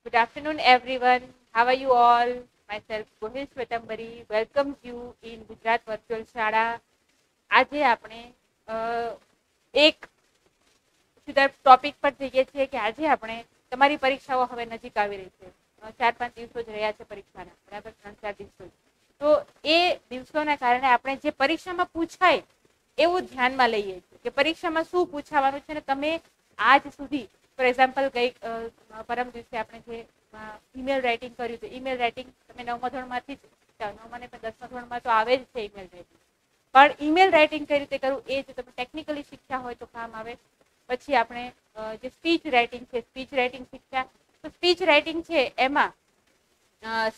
Good afternoon, everyone. How are you all? Myself, Gohil Svetambari, welcomes you in Gujarat Virtual શાળા. આજે આપણે એક સીધા ટોપિક પર જઈએ છીએ કે આજે આપણે તમારી પરીક્ષાઓ હવે નજીક આવી રહી છે. 4-5 દિવસો જ રહ્યા છે પરીક્ષાના, બરાબર 3-4 દિવસો. તો એ દિવસોના કારણે આપણે જે પરીક્ષામાં પૂછાય એવું ધ્યાનમાં લઈએ છીએ કે પરીક્ષામાં શું પૂછાવાનું છે ને તમે આજ સુધી ફોર એક્ઝામ્પલ ગઈ પરમ દિવસે આપણે જે ઈમેલ રાઇટિંગ કર્યું હતું, ઈમેલ રાઇટિંગ તમે 9મા ધોરણમાંથી જ 9મા ને 10મા ધોરણમાં તો આવે જ છે ઈમેલ રાઇટિંગ, પણ ઈમેલ રાઇટિંગ કઈ રીતે કરવું એ જો તમે ટેકનિકલી શીખ્યા હોય તો કામ આવે. પછી આપણે જે સ્પીચ રાઇટિંગ છે, સ્પીચ રાઇટિંગ શીખ્યા. તો સ્પીચ રાઇટિંગ છે એમાં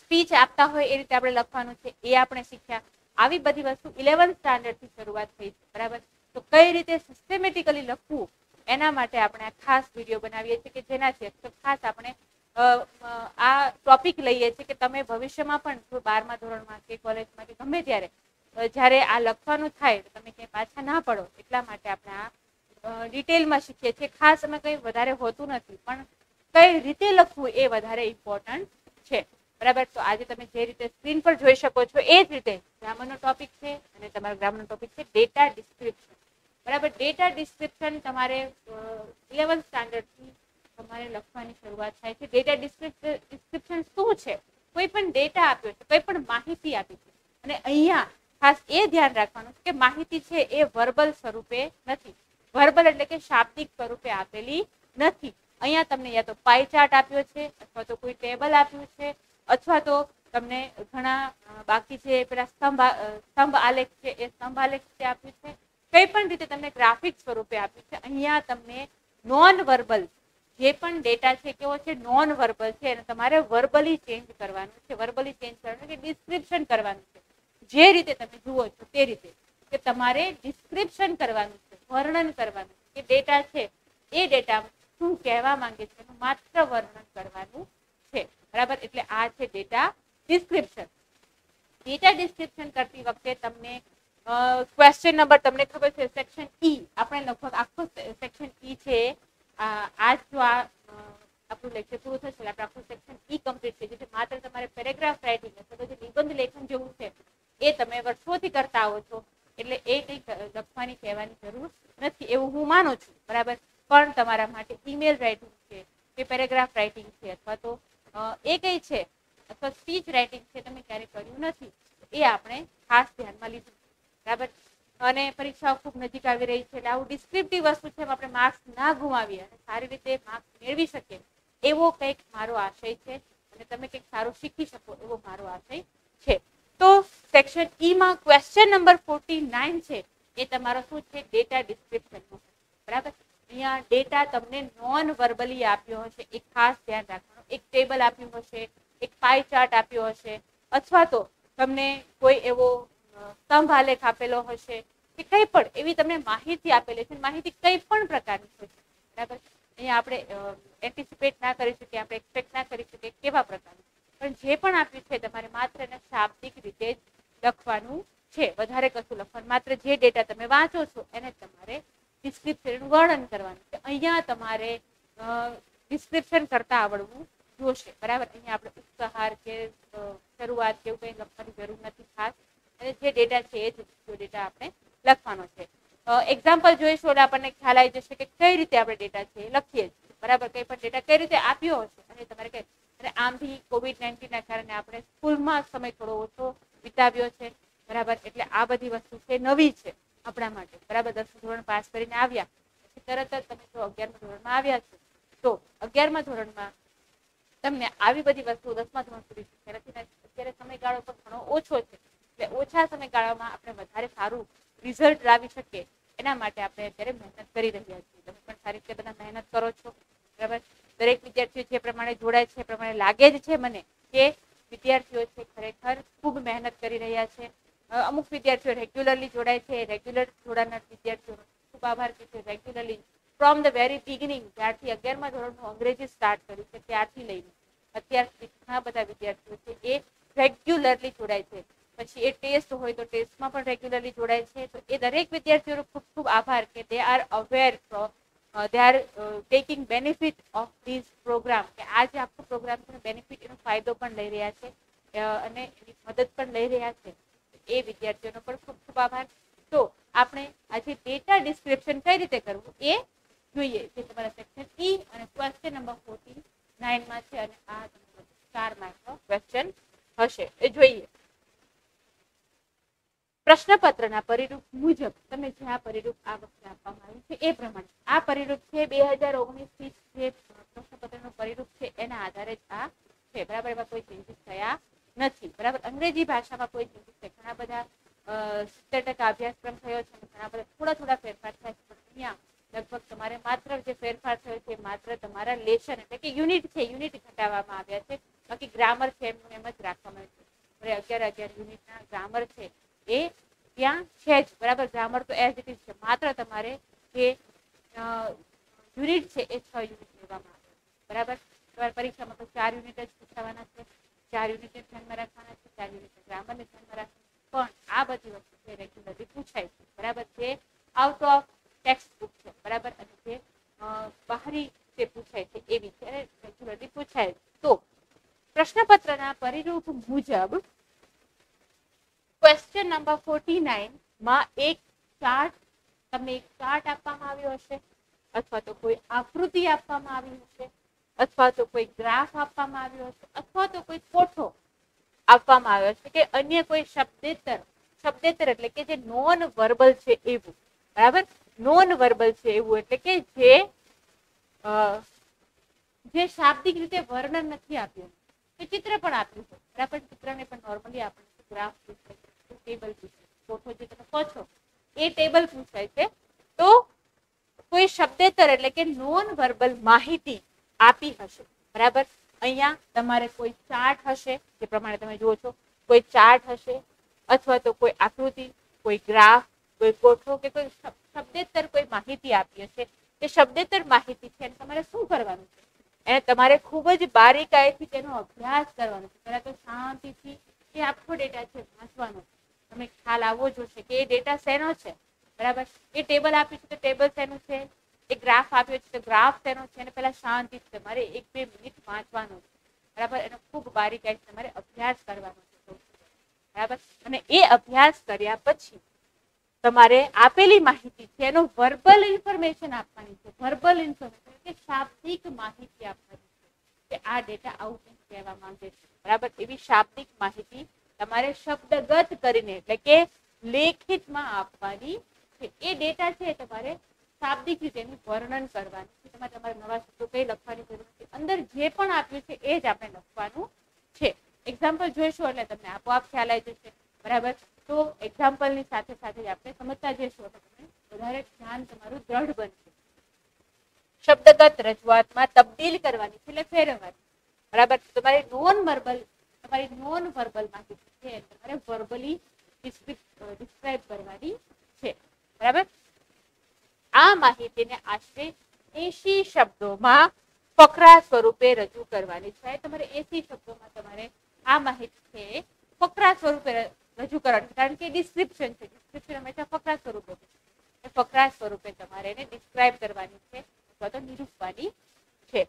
સ્પીચ આપતા હોય એ રીતે આપણે લખવાનું છે એ આપણે શીખ્યા. આવી બધી વસ્તુ 11th સ્ટાન્ડર્ડથી શરૂઆત થઈ છે, બરાબર. તો કઈ રીતે સિસ્ટમેટિકલી લખવું એના માટે આપણે આ ખાસ વિડીયો બનાવીએ છીએ કે જેનાથી ખાસ આપણે આ ટોપિક લઈએ છીએ કે તમે ભવિષ્યમાં પણ જો 12મા ધોરણમાં કે કોલેજમાં કે ગમે ત્યારે જ્યારે આ લખવાનું થાય તો તમે ક્યાંય પાછા ના પડો એટલા માટે આપણે આ ડિટેલમાં શીખીએ છીએ. ખાસ અમે કંઈ વધારે હોતું નથી, પણ કઈ રીતે લખવું એ વધારે ઇમ્પોર્ટન્ટ છે, બરાબર. તો આજે તમે જે રીતે સ્ક્રીન પર જોઈ શકો છો એ જ રીતે ગ્રામરનો ટોપિક છે અને તમારો ગ્રામરનો ટોપિક છે ડેટા ડિસ્ક્રિપ્શન, બરાબર. ડેટા ડિસ્ક્રિપ્શન તમારે 11th સ્ટાન્ડર્ડથી તમારે લખવાની શરૂઆત થાય છે. ડેટા ડિસ્ક્રિપ્શન શું છે? કોઈ પણ ડેટા આપ્યો છે, કોઈ પણ માહિતી આપી છે, અને અહીંયા ખાસ એ ધ્યાન રાખવાનું છે કે માહિતી છે એ વર્બલ સ્વરૂપે નથી. વર્બલ એટલે કે શાબ્દિક સ્વરૂપે આપેલી નથી. અહીંયા તમને યા તો પાઈ ચાર્ટ આપ્યો છે, અથવા તો કોઈ ટેબલ આપ્યું છે, અથવા તો તમને ઘણા બાકી જે પેલા સ્તંભ આલેખ છે એ સ્તંભ આલેખ છે આપ્યું છે. કઈ પણ રીતે તમને ગ્રાફિક સ્વરૂપે આપ્યું છે. અહીંયા તમને નોન વર્બલ જે પણ ડેટા છે કેવો છે? નોન વર્બલ છે, અને તમારે વર્બલી ચેન્જ કરવાનું છે. વર્બલી ચેન્જ કરવાનું કે ડિસ્ક્રિપ્શન કરવાનું છે. જે રીતે તમે જુઓ છો તે રીતે કે તમારે ડિસ્ક્રિપ્શન કરવાનું છે, વર્ણન કરવાનું છે કે ડેટા છે એ ડેટા શું કહેવા માંગે છે એનું માત્ર વર્ણન કરવાનું છે, બરાબર. એટલે આ છે ડેટા ડિસ્ક્રિપ્શન. ડેટા ડિસ્ક્રિપ્શન કરતી વખતે તમને ક્વેશ્ચન નંબર તમને ખબર છે સેક્શન ઈ, આપણે લગભગ આખો સેક્શન ઈ છે આજ જો આ આપણું લેક્ચર પૂરું થશે એટલે આપણે આખું સેક્શન ઈ કમ્પ્લીટ થઈ જશે. માત્ર તમારે પેરેગ્રાફ રાઇટિંગ અથવા તો જે નિબંધ લેખન જેવું છે એ તમે વર્ષોથી કરતા આવો છો એટલે એ કંઈક લખવાની કહેવાની જરૂર નથી એવું હું માનું છું, બરાબર. પણ તમારા માટે ઈમેલ રાઇટિંગ છે કે પેરેગ્રાફ રાઇટિંગ છે અથવા તો એ કઈ છે અથવા સ્પીચ રાઇટિંગ છે તમે ક્યારે કર્યું નથી એ આપણે ખાસ ધ્યાનમાં લીધું, બરાબર. અને પરીક્ષાઓ ખૂબ નજીક આવી રહી છે એટલે આવું ડિસ્ક્રિપ્ટિવ વસ્તુ છે આપણે માર્ક્સ ના ગુમાવીએ અને સારી રીતે માર્ક્સ મેળવી શકીએ એવો કંઈક મારો આશય છે અને તમે કંઈક સારું શીખી શકો એવો મારો આશય છે. તો સેક્શન ઈમાં ક્વેશ્ચન નંબર 49 છે એ તમારો શું છે? ડેટા ડિસ્ક્રિપ્શનનો, બરાબર. અહીંયા ડેટા તમને નોન વર્બલી આપ્યો હશે એ ખાસ ધ્યાન રાખવાનું. એક ટેબલ આપ્યું હશે, એક પાઈ ચાર્ટ આપ્યો હશે, અથવા તો તમને કોઈ એવો સ્તંભ આલેખ આપેલો હશે કે કંઈ પણ એવી તમને માહિતી આપેલી છે. માહિતી કઈ પણ પ્રકારની હશે, બરાબર. અહીંયા આપણે એન્ટિસિપેટ ના કરી શકીએ, આપણે એક્સપેક્ટ ના કરી શકીએ કેવા પ્રકારનું, પણ જે પણ આપ્યું છે તમારે માત્ર એને શાબ્દિક રીતે જ લખવાનું છે, વધારે કશું લખવાનું. માત્ર જે ડેટા તમે વાંચો છો એને તમારે ડિસ્ક્રિપ્શનનું વર્ણન કરવાનું છે. અહીંયા તમારે ડિસ્ક્રિપ્શન કરતા આવડવું જોશે, બરાબર. અહીંયા આપણે ઉપહાર કે શરૂઆત કે એવું કંઈ લખવાની જરૂર નથી ખાસ, અને જે ડેટા છે એ જ ડેટા આપણે લખવાનો છે. એક્ઝામ્પલ જોઈશું એટલે આપણને ખ્યાલ આવી જશે કે કઈ રીતે આપણે ડેટા છે એ લખીએ છીએ, બરાબર. કઈ પણ ડેટા કઈ રીતે આપ્યો હશે અને તમારે કઈ, અને આમ બી COVID-19 ના કારણે આપણે સ્કૂલમાં સમય થોડો ઓછો વિતાવ્યો છે, બરાબર. એટલે આ બધી વસ્તુ છે નવી છે આપણા માટે, બરાબર. 10મું ધોરણ પાસ કરીને આવ્યા પછી તરત જ તમે જો 11મા ધોરણમાં આવ્યા છો તો 11મા ધોરણમાં તમને આવી બધી વસ્તુ 10મા ધોરણ સુધી શીખ્યા નથી. અત્યારે સમયગાળો પણ ઘણો ઓછો છે એટલે ઓછા સમયગાળામાં આપણે વધારે સારું રિઝલ્ટ લાવી શકીએ એના માટે આપણે અત્યારે મહેનત કરી રહ્યા છીએ. તમે પણ સારી રીતે બધા મહેનત કરો છો, બરાબર. દરેક વિદ્યાર્થીઓ જે પ્રમાણે જોડાય છે એ પ્રમાણે લાગે જ છે મને કે વિદ્યાર્થીઓ છે ખરેખર ખૂબ મહેનત કરી રહ્યા છે. અમુક વિદ્યાર્થીઓ રેગ્યુલરલી જોડાય છે, રેગ્યુલર જોડાનાર વિદ્યાર્થીઓનો ખૂબ આભાર કે છે regularly from the very beginning, જ્યારથી 11મા ધોરણનું અંગ્રેજી સ્ટાર્ટ કર્યું છે ત્યારથી લઈને અત્યાર સુધી ઘણા બધા વિદ્યાર્થીઓ છે એ રેગ્યુલરલી જોડાય છે. પછી એ ટેસ્ટ હોય તો ટેસ્ટમાં પણ રેગ્યુલરલી જોડાય છે. તો એ દરેક વિદ્યાર્થીઓનો ખૂબ ખૂબ આભાર કે they are aware, they are taking benefit of this program, કે આ જે આખો પ્રોગ્રામ છે બેનિફિટ એનો ફાયદો પણ લઈ રહ્યા છે અને એની મદદ પણ લઈ રહ્યા છે એ વિદ્યાર્થીઓનો પણ ખૂબ ખૂબ આભાર. તો આપણે આજે ડેટા ડિસ્ક્રિપ્શન કઈ રીતે કરવું એ જોઈએ, જે તમારા સેક્શન ઈ અને ક્વેશ્ચન નંબર 49 માં છે અને આ 4 માર્કનો ક્વેશ્ચન હશે એ જોઈએ. પ્રશ્નપત્રના પરિરૂપ મુજબ તમે જે આ પરિરૂપ આ વખતે આપવામાં આવ્યું છે એ પ્રમાણે આ પરિરૂપ છે 2019 થી જે પ્રશ્નપત્રનું પરિરૂપ છે એના આધારે જ આ છે. બરાબર, એમાં કોઈ ચેન્જીસ થયા નથી. બરાબર, અંગ્રેજી ભાષામાં કોઈ ચેન્જીસ છે, ઘણા બધા 70% અભ્યાસક્રમ થયો છે, ઘણા બધા થોડા ફેરફાર થાય છે, પણ અહીંયા લગભગ તમારે માત્ર જે ફેરફાર થયો છે માત્ર તમારા લેશન એટલે કે યુનિટ છે, યુનિટ ઘટાડવામાં આવ્યા છે. બાકી ગ્રામર છે એમ જ રાખવામાં આવ્યું છે. 11 યુનિટના ગ્રામર છે એ ત્યાં છે જ. બરાબર, ગ્રામર તો એઝ ઇટ ઇઝ છે. માત્ર તમારે જે યુનિટ છે એ 6 યુનિટ લેવામાં આવે. બરાબર, તમારી પરીક્ષામાં તો 4 યુનિટ જ પૂછાવાના છે, 4 યુનિટ ધ્યાનમાં રાખવાના છે, 4 યુનિટ ગ્રામરને ધ્યાનમાં રાખવાના. પણ આ બધી વસ્તુ છે રેગ્યુલરલી પૂછાય છે. બરાબર, જે આઉટ ઓફ ટેક્સ્ટ બુક છે. બરાબર, અને જે બહારી જે પૂછાય છે એવી છે રેગ્યુલરલી પૂછાય. તો પ્રશ્નપત્રના પરિરૂપ મુજબ ક્વેશ્ચન નંબર 49 માં એક ચાર્ટ તમને એક ચાર્ટ આપવામાં આવ્યો હશે, અથવા તો કોઈ આકૃતિ આપવામાં આવી હશે, અથવા તો કોઈ ગ્રાફ આપવામાં આવ્યો હશે, અથવા તો કોઈ ફોટો આપવામાં આવ્યો છે કે અન્ય કોઈ શબ્દેતર એટલે કે જે નોન વર્બલ છે એવું. બરાબર, નોન વર્બલ છે એવું એટલે કે જે શાબ્દિક રીતે વર્ણન નથી આપ્યું, એ ચિત્ર પણ આપ્યું છે. બરાબર, ચિત્રને પણ નોર્મલી આપણે ગ્રાફ પૂછાય છે, ટેબલ પૂછાય છે, ફોટો જે તમે કહો છો એ ટેબલ પૂછાય છે. તો કોઈ શબ્દેતર એટલે કે નોન વર્બલ માહિતી આપી હશે. બરાબર, અહીંયા તમારે કોઈ ચાર્ટ હશે, જે પ્રમાણે તમે જુઓ છો, કોઈ ચાર્ટ હશે, અથવા તો કોઈ આકૃતિ, કોઈ ગ્રાફ, કોઈ કોઠો કે કોઈ શબ્દેતર કોઈ માહિતી આપી હશે. એ શબ્દેતર માહિતી છે તમારે શું કરવાનું છે? એને તમારે ખૂબ જ બારીકાઈથી તેનો અભ્યાસ કરવાનો છે. પહેલા તો શાંતિથી એ આખો ડેટા છે વાંચવાનો. તમે ખ્યાલ આવવો જોશે કે એ ડેટા શેનો છે. બરાબર, એ ટેબલ આપ્યું છે તો ટેબલ શેનું છે, એ ગ્રાફ આપ્યો છે તો ગ્રાફ શેનો છે, અને પહેલા શાંતિથી તમારે 1-2 મિનિટ વાંચવાનો છે. બરાબર, એનો ખૂબ બારીકાઈથી તમારે અભ્યાસ કરવાનો છે. બરાબર, અને એ અભ્યાસ કર્યા પછી તમારે આપેલી માહિતી છે એનો વર્બલ ઇન્ફોર્મેશન આપવાની છે. વર્બલ ઇન્ફોર્મેશન એટલે શાબ્દિક માહિતી આપવાની છે કે આ ડેટા આવું કંઈક કહેવા માંગે છે. બરાબર, એવી શાબ્દિક માહિતી તમારે શબ્દગત કરીને એટલે કે લેખિતમાં આપવાની છે. એ ડેટા છે તમારે શાબ્દિક રીતે એનું વર્ણન કરવાનું છે. તમારે નવા શબ્દો કઈ લખવાની જરૂર નથી. અંદર જે પણ આપ્યું છે એ જ આપણે લખવાનું છે. એક્ઝામ્પલ જોઈશું એટલે તમને આપોઆપ ખ્યાલ આવી જશે. બરાબર, તો એક્ઝામ્પલની સાથે સાથે આપણે સમજતા જઈશું એટલે તમને વધારે જ્ઞાન તમારું દ્રઢ બનશે. શબ્દગત રજૂઆતમાં તબદીલ કરવાની છે એટલે ફેરવવાની. બરાબર, તમારી નોન વર્બલ માહિતી છે તમારે વર્બલી ડિસ્ક્રાઇબ કરવાની છે. બરાબર, આ માહિતીને આશરે 80 શબ્દોમાં ફકરા સ્વરૂપે રજૂ કરવાની છે. તમારે 80 શબ્દોમાં તમારે આ માહિતી છે ફકરા સ્વરૂપે રજૂ કરવાની, કારણ કે ડિસ્ક્રિપ્શન છે. ડિસ્ક્રિપ્શન હંમેશા ફકરા સ્વરૂપે છે. ફકરા સ્વરૂપે તમારે એને ડિસ્ક્રાઇબ કરવાની છે અથવા તો નિરૂપવાની છે.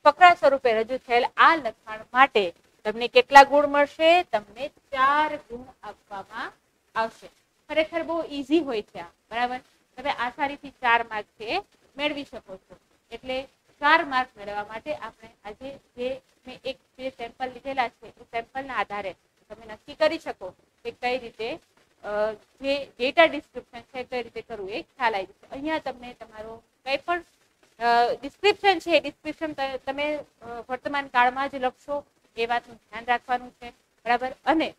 ફકરા સ્વરૂપે રજૂ થયેલ આ લખાણ માટે તમને કેટલા ગુણ મળશે? તમને 4 ગુણ આપવામાં આવશે. ખરેખર બહુ ઈઝી હોય છે આ. બરાબર, તમે આસાનીથી 4 માર્ક છે મેળવી શકો છો. એટલે 4 માર્ક મેળવવા માટે આપણે આજે મેં એક સેમ્પલ લીધેલા છે એ સેમ્પલના આધારે તમે નક્કી કરી શકો કે કઈ રીતે જે ડેટા ડિસ્ક્રિપ્શન છે કઈ રીતે કરવું એ ખ્યાલ આવી જશે. અહીંયા તમને તમારો કઈ પણ ડિસ્ક્રિપ્શન છે એ ડિસ્ક્રિપ્શન તમે વર્તમાન કાળમાં જ લખશો એ વાતનું ધ્યાન રાખવાનું છે. બરાબર, અને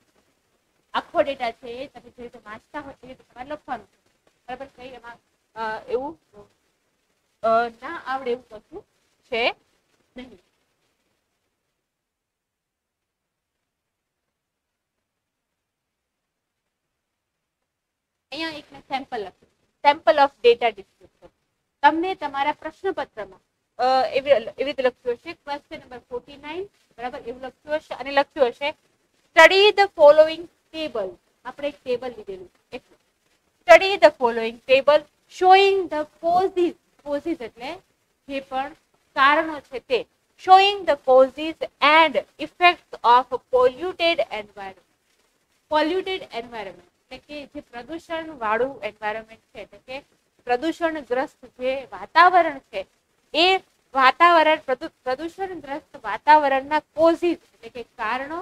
આખો ડેટા છે એ તમે જે રીતે વાંચતા હોય એ રીતે તમારે લખવાનું છે. બરાબર, કઈ એમાં એવું ના આવડે એવું કશું છે નહીં. અહીંયા એક મેં સેમ્પલ લખ્યું, સેમ્પલ ઓફ ડેટા ડિસ્ક્રિપ્શન. તમને તમારા પ્રશ્નપત્રમાં એવી રીતે લખ્યું હશે ક્વેશ્ચન નંબર 49. બરાબર, એવું લખ્યું હશે અને લખ્યું હશે સ્ટડી ધ ફોલોઈંગ ટેબલ. આપણે એક ટેબલ લીધેલું છે. Study the following table showing the causes. Causes એટલે જે પણ કારણો છે તે. Showing explain the causes and effects of polluted environment. Polluted environment એટલે કે જે પ્રદૂષણ વાળું એન્વાયરમેન્ટ છે એટલે કે પ્રદૂષણગ્રસ્ત જે વાતાવરણ છે એ વાતાવરણ પ્રદૂષણગ્રસ્ત વાતાવરણના કોઝિસ એટલે કે કારણો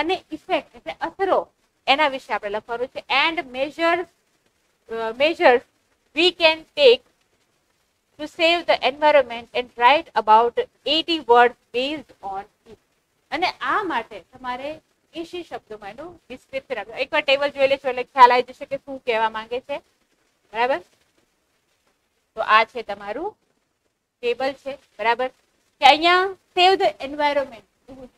અને ઇફેક્ટ એટલે અસરો એના વિશે આપણે લખવાનું છે. And measures we can take to save the environment and write about 80 words based on it. અને આ માટે તમારે 80 શબ્દોમાં એનું ડિસ્ક્રિપ્શન આપ્યું. એકવાર ટેબલ જોઈ લેશો એટલે ખ્યાલ આવી જશે કે શું કહેવા માંગે છે. બરાબર, તો આ છે તમારું ટેબલ છે. બરાબર, કે અહીંયા સેવ ધ એન્વાયરમેન્ટ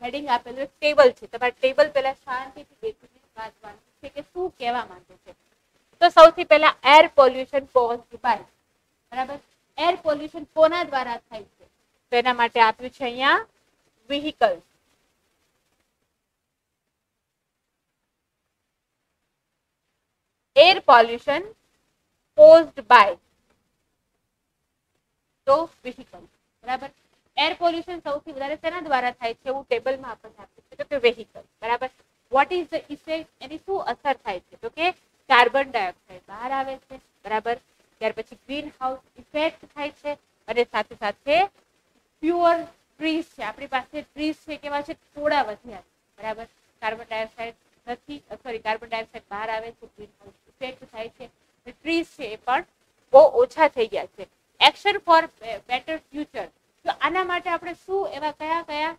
હેડિંગ આપેલું ટેબલ છે. તમારે ટેબલ પહેલા શાંતિથી બેસીને વાંચવાનું છે કે શું કહેવા માંગે છે. તો સૌથી પહેલા એર પોલ્યુશન કોઝ્ડ બાય. બરાબર, એર પોલ્યુશન કોના દ્વારા થાય છે તો એના માટે આપ્યું છે અહીંયા વ્હીકલ્સ. એર પોલ્યુશન કોઝ્ડ બાય તો વ્હીકલ. બરાબર, એર પોલ્યુશન સૌથી વધારે તેના દ્વારા થાય છે એવું ટેબલમાં આપણને આપ્યું છે તો કે વ્હીકલ. બરાબર, વોટ ઇઝ ધ ઇફેક્ટ, એની શું અસર થાય છે તો કે કાર્બન ડાયોક્સાઇડ બહાર આવે છે. બરાબર, ત્યાર પછી ગ્રીન હાઉસ ઇફેક્ટ થાય છે અને સાથે સાથે પ્યોર ટ્રીઝ છે. આપણી પાસે ટ્રીઝ છે કેવા છે, થોડા વધ્યા છે. બરાબર, કાર્બન ડાયોક્સાઇડ નથી, સોરી કાર્બન ડાયોક્સાઇડ બહાર આવે છે, ગ્રીન હાઉસ ઇફેક્ટ થાય છે, ટ્રીઝ છે એ પણ બહુ ઓછા થઈ ગયા છે. એક્શન ફોર બેટર ફ્યુચર, તો આના માટે આપણે શું એવા કયા કયા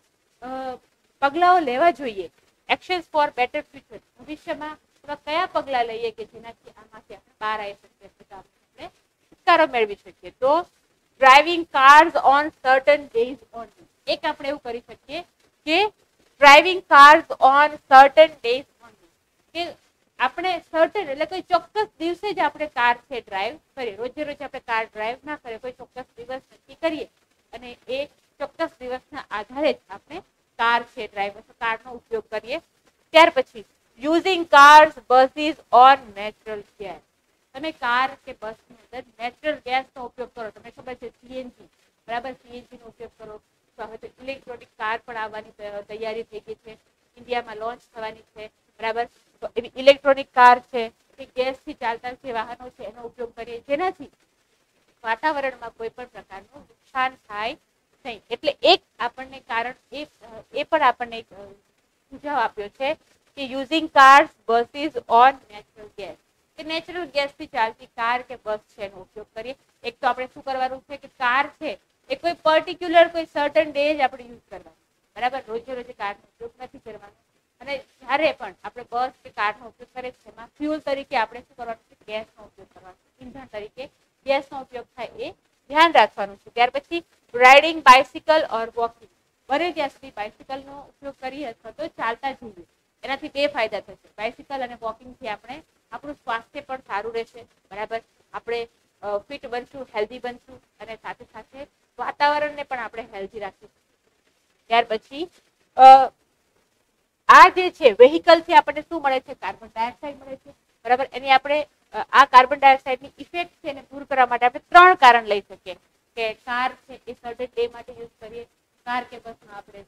પગલાઓ લેવા જોઈએ. એક્શન્સ ફોર બેટર ફ્યુચર, ભવિષ્યમાં એવા કયા પગલા લઈએ કે જેનાથી આમાંથી આપણે બહાર આવી શકીએ, આપણે છુટકારો મેળવી શકીએ. તો driving cars on certain days only. એક આપણે એવું કરી શકીએ કે driving cars on certain days only, કે આપણે સર્ટન એટલે કોઈ ચોક્કસ દિવસે જ આપણે કાર છે ડ્રાઈવ કરીએ. રોજે રોજ આપણે કાર ડ્રાઈવ ના કરીએ, કોઈ ચોક્કસ દિવસ નક્કી કરીએ અને એ ચોક્કસ દિવસના આધારે જ આપણે કાર છે ડ્રાઈવ અથવા કારનો ઉપયોગ કરીએ. ત્યાર પછી using cars buses on natural gas. તમે કાર કે બસની અંદર નેચરલ ગેસનો ઉપયોગ કરો. તમને ખબર છે સીએનજી. બરાબર, સીએનજી નો ઉપયોગ કરો. તો હવે તો ઇલેક્ટ્રોનિક કાર પણ આવવાની તૈયારી થઈ ગઈ છે, ઇન્ડિયામાં લોન્ચ થવાની છે. બરાબર, તો એવી ઇલેક્ટ્રોનિક કાર છે કે ગેસથી ચાલતા જે વાહનો છે એનો ઉપયોગ કરીએ, જેનાથી વાતાવરણમાં કોઈ પણ પ્રકારનું નુકસાન થાય નહીં. એટલે એક આપણને કારણ એ પણ આપણને એક સુઝાવ આપ્યો છે કે using cars buses on natural gas, કે નેચરલ ગેસથી ચાલતી કાર કે બસ છે એનો ઉપયોગ કરીએ. એક તો આપણે શું કરવાનું છે કે કાર છે એ કોઈ પર્ટિક્યુલર કોઈ સર્ટન ડે જ આપણે યુઝ કરવાનું. બરાબર, રોજે રોજે કારનો ઉપયોગ નથી કરવાનો. અને જ્યારે પણ આપણે બસ કે કારનો ઉપયોગ કરીએ છીએ એમાં ફ્યુલ તરીકે આપણે શું કરવાનું છે, ગેસનો ઉપયોગ કરવાનો, ઈંધણ તરીકે ગેસનો ઉપયોગ થાય એ ધ્યાન રાખવાનું છે. ત્યાર પછી રાઇડિંગ બાઇસિકલ ઓર વોકિંગ, બને ત્યાં સુધી બાઇસિકલનો ઉપયોગ કરીએ અથવા તો ચાલતા જઈએ. એનાથી બે ફાયદા થશે. બાઇસિકલ અને વોકિંગથી આપણે આપણું સ્વાસ્થ્ય પણ સારું રહેશે. બરાબર, આપણે ફિટ બનશું, હેલ્ધી બનશું અને સાથે સાથે વાતાવરણને પણ આપણે હેલ્ધી રાખીશું. ત્યાર પછી આ જે છે વેહિકલથી આપણને શું મળે છે, કાર્બન ડાયોક્સાઇડ મળે છે. બરાબર, એની આપણે આ કાર્બન ડાયોક્સાઇડની ઇફેક્ટ છે એને દૂર કરવા માટે આપણે 3 કારણ લઈ શકીએ કે કાર છે એ સર્ટેન ડે માટે યુઝ કરીએ, કાર કે બસમાં આપણે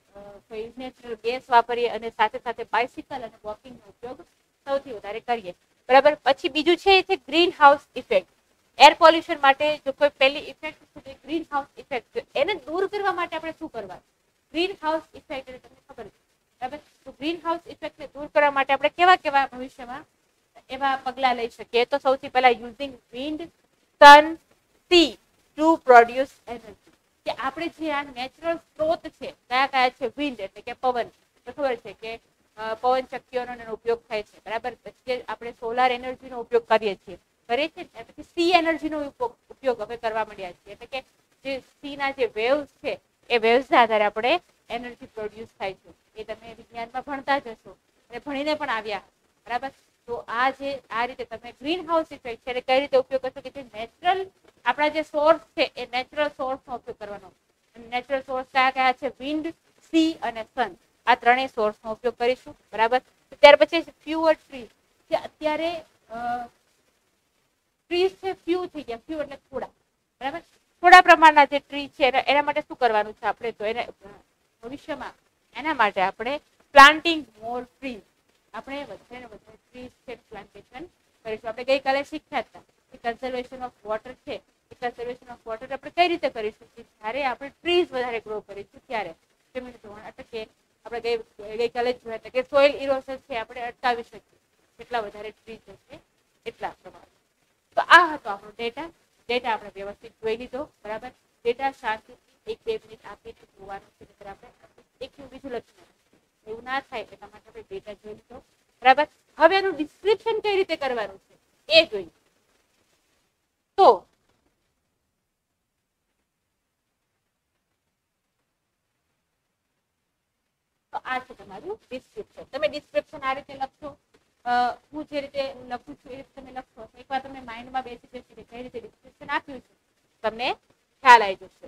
કોઈ નેચરલ ગેસ વાપરીએ અને સાથે સાથે બાઇસિકલ અને વોકિંગનો ઉપયોગ સૌથી વધારે કરીએ. બરાબર, પછી બીજું છે એ છે green house effect. Air pollution માટે જો કોઈ પહેલી ઇફેક્ટ છે ગ્રીન હાઉસ ઇફેક્ટ, એને દૂર કરવા માટે આપણે શું કરવાનું. ગ્રીન હાઉસ ઇફેક્ટ એટલે તમને ખબર છે. બરાબર, તો ગ્રીન હાઉસ ઇફેક્ટને દૂર કરવા માટે આપણે કેવા કેવા ભવિષ્યમાં એવા પગલા લઈ શકીએ. તો સૌથી પહેલા using wind, sun, sea to produce energy, કે આપણે જે આ નેચરલ સ્ત્રોત છે કયા કયા છે. વિન્ડ એટલે કે પવન, તો ખબર છે કે પવન ચક્કીઓનો એનો ઉપયોગ થાય છે. બરાબર, પછી આપણે સોલાર એનર્જીનો ઉપયોગ કરીએ છીએ. પછી સી એનર્જીનો ઉપયોગ હવે કરવા માંડ્યા છીએ. એટલે કે જે સીના જે વેવ્સ છે એ વેવ્સના આધારે આપણે એનર્જી પ્રોડ્યુસ થાય છે. એ તમે વિજ્ઞાનમાં ભણતા જ હશો અને ભણીને પણ આવ્યા. બરાબર, તો આ રીતે તમે ગ્રીન હાઉસ ઇફેક્ટ છે કઈ રીતે ઉપયોગ કરશો કે જે નેચરલ આપણા જે સોર્સ છે એ નેચરલ સોર્સનો ઉપયોગ કરવાનો. નેચરલ સોર્સ કયા કયા છે, વિન્ડ, સી અને સન, આ ત્રણેય સોર્સનો ઉપયોગ કરીશું. બરાબર, ત્યાર પછી ફ્યુઅર ટ્રીઝ, કે અત્યારે ટ્રીઝ છે ફ્યુ થઈ ગયા. ફ્યુ એટલે થોડા. બરાબર, થોડા પ્રમાણના જે ટ્રી છે એના માટે શું કરવાનું છે આપણે, તો એને ભવિષ્યમાં એના માટે આપણે પ્લાન્ટિંગ મોર ટ્રીઝ, આપણે વધારે ને વધારે ટ્રીઝ છે પ્લાન્ટેશન કરીશું. આપણે ગઈકાલે શીખ્યા હતા કે કન્ઝર્વેશન ઓફ વોટર છે, એ કન્ઝર્વેશન ઓફ વોટર આપણે કઈ રીતે કરીશું, કે જ્યારે આપણે ટ્રીઝ વધારે ગ્રો કરીશું ત્યારે જમીન ધોવાણ અટકે. આપણે ગઈકાલે જ જોયા હતા કે સોઇલ ઇરોઝન છે આપણે અટકાવી શકીએ જેટલા વધારે ટ્રીઝ હશે એટલા પ્રમાણે. તો આ હતો આપણો ડેટા આપણે વ્યવસ્થિત જોઈ લીધો. બરાબર, ડેટા શાંતિથી 1-2 મિનિટ આપીને જોવાનું છે, નહીંતર આપણે એકનું બીજું લખીએ એવું ના થાય એટલા માટે આપણે ડેટા જોઈ લીધો. બરાબર, હવે એનું ડિસ્ક્રિપ્શન કઈ રીતે કરવાનું છે એ જોઈએ. તો આ છે તમારું ડિસ્ક્રિપ્શન. તમે ડિસ્ક્રિપ્શન આ રીતે લખશો, હું જે રીતે લખું છું એ રીતે તમે લખશો. એકવાર તમે માઇન્ડમાં બેસી જશે કે કઈ રીતે ડિસ્ક્રિપ્શન આપ્યું છે, તમને ખ્યાલ આવી જશે.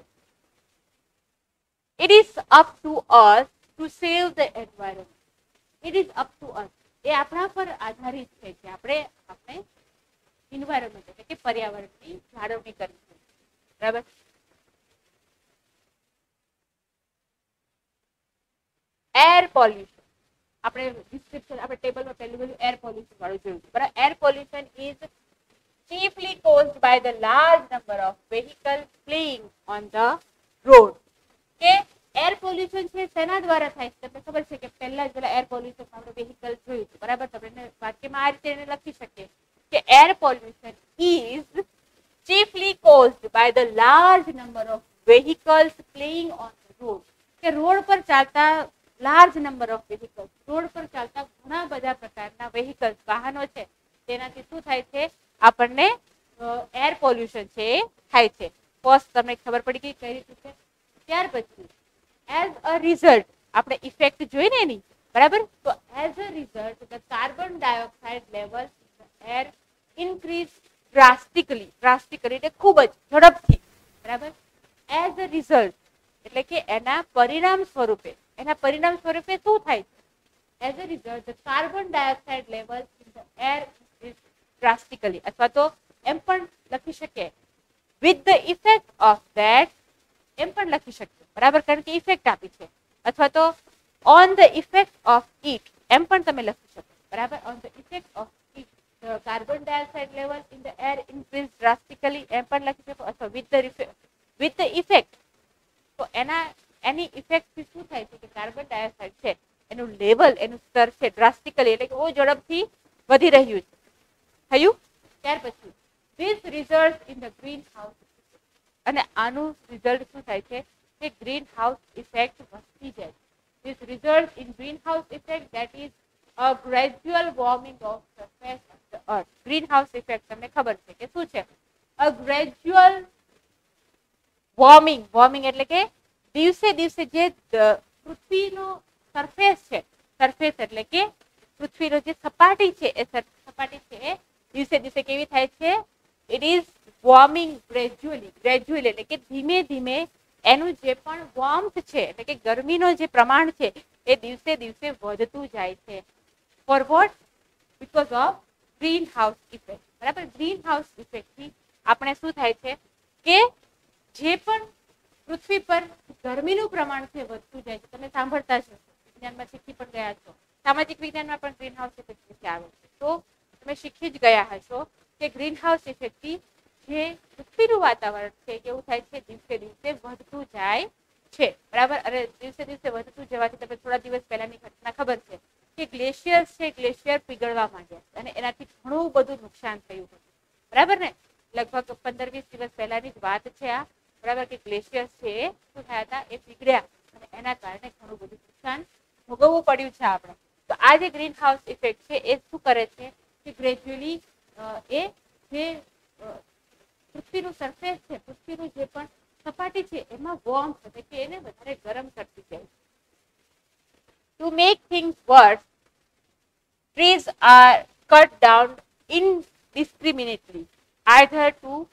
It is up to us to save the environment. It is up to us. એ આપણા પર આધારિત છે કે આપણે એન્વાયરમેન્ટ એટલે કે પર્યાવરણની જાળવણી કરવી છે. બરાબર, એર પોલ્યુશન આપણે ડિસ્ક્રિપ્શન આપણે ટેબલમાં પહેલું બધું એર પોલ્યુશન વાળું જોયું. બરાબર, air pollution is chiefly caused by the large number of vehicles plying on the road. કે એર પોલ્યુશન છે શેના દ્વારા થાય છે તમને ખબર છે કે પહેલા જ પેલા એર પોલ્યુશન આપણે વેહિકલ જોયું હતું. બરાબર, આપણે વાક્યમાં આ રીતે એને લખી શકીએ કે air pollution is chiefly caused by the large number of vehicles plying on the road. કે રોડ પર ચાલતા large number of vehicles, road પર ચાલતા ઘણા બધા પ્રકારના વેહિકલ્સ વાહનો છે તેનાથી શું થાય છે, આપણને એર પોલ્યુશન છે એ થાય છે. ફર્સ્ટ તમને ખબર પડી ગઈ કઈ રીતે છે. ત્યાર પછી એઝ અ રિઝલ્ટ આપણે ઇફેક્ટ જોઈ ને એની. બરાબર, તો as a result the carbon dioxide level air increase drastically એટલે ખૂબ જ ઝડપથી. બરાબર, એઝ અ રિઝલ્ટ એટલે કે એના પરિણામ સ્વરૂપે શું થાય છે, as a result the carbon dioxide level in the air increase drastically, અથવા તો એમ પણ લખી શકીએ with the effect of that, એમ પણ લખી શકીએ. બરાબર, કારણ કે ઇફેક્ટ આપી છે. અથવા તો on the effect of it એમ પણ તમે લખી શકો. બરાબર, on the effect of it the carbon dioxide level in the air increase drastically એમ પણ લખી શકો. અથવા with the effect, તો એની ઇફેક્ટ થી શું થાય છે કે કાર્બન ડાયોક્સાઇડ છે એનું લેવલ એનું સ્તર છે ડ્રાસ્ટિકલી એટલે કે બહુ ઝડપથી વધી રહ્યું છે. થયું. ત્યાર પછી this results in the greenhouse, અને આનું રિઝલ્ટ શું થાય છે કે ગ્રીન હાઉસ ઇફેક્ટ વધતી જાય. This results in greenhouse effect, that is a gradual warming of surface of the earth. Greenhouse effect તમને ખબર છે કે શું છે, a gradual warming એટલે કે દિવસે દિવસે જે પૃથ્વીનો સરફેસ છે, સરફેસ એટલે કે પૃથ્વીનો જે સપાટી છે એ સપાટી છે એ દિવસે દિવસે કેવી થાય છે, it is warming gradually એટલે કે ધીમે ધીમે એનું જે પણ વોર્મથ છે એટલે કે ગરમીનો જે પ્રમાણ છે એ દિવસે દિવસે વધતું જાય છે. For what? Because of greenhouse effect. બરાબર, ગ્રીનહાઉસ ઇફેક્ટ થી આપણે શું થાય છે કે જે પણ પૃથ્વી પર ગરમીનું પ્રમાણ છે વધતું જાય છે. તમે સાંભળતા છો, વિજ્ઞાનમાં શીખી પણ ગયા છો, સામાજિક વિજ્ઞાનમાં પણ ગ્રીનહાઉસ ઇફેક્ટ વિશે આવે છે. તો તમે શીખી જ ગયા હશો કે ગ્રીનહાઉસ ઇફેક્ટ થી જે પૃથ્વીનું વાતાવરણ છે કેવું થાય છે, દિવસે દિવસે વધતું જાય છે. બરાબર, અને દિવસે દિવસે વધતું જવાથી તમે થોડા દિવસ પહેલાની ઘટના ખબર છે કે ગ્લેશિયર્સ છે, ગ્લેશિયર પીગળવા માંડ્યા અને એનાથી ઘણું બધું નુકસાન થયું હતું. બરાબર ને, લગભગ 15-20 દિવસ પહેલાની જ વાત છે આ. બરાબર, કે ગ્લેશિયર્સ છે એ શું થયા હતા, એ પીગળ્યા અને એના કારણે ઘણું બધું નુકસાન ભોગવવું પડ્યું છે આપણે. તો આ જે ગ્રીન હાઉસ ઇફેક્ટ છે એ શું કરે છે કે ગ્રેજ્યુઅલી એ જે પૃથ્વીનું સરફેસ છે, પૃથ્વીનું જે પણ સપાટી છે એમાં વોર્મ એટલે કે એને વધારે ગરમ કરતી જાય. To make things worse, trees are cut down indiscriminately, either to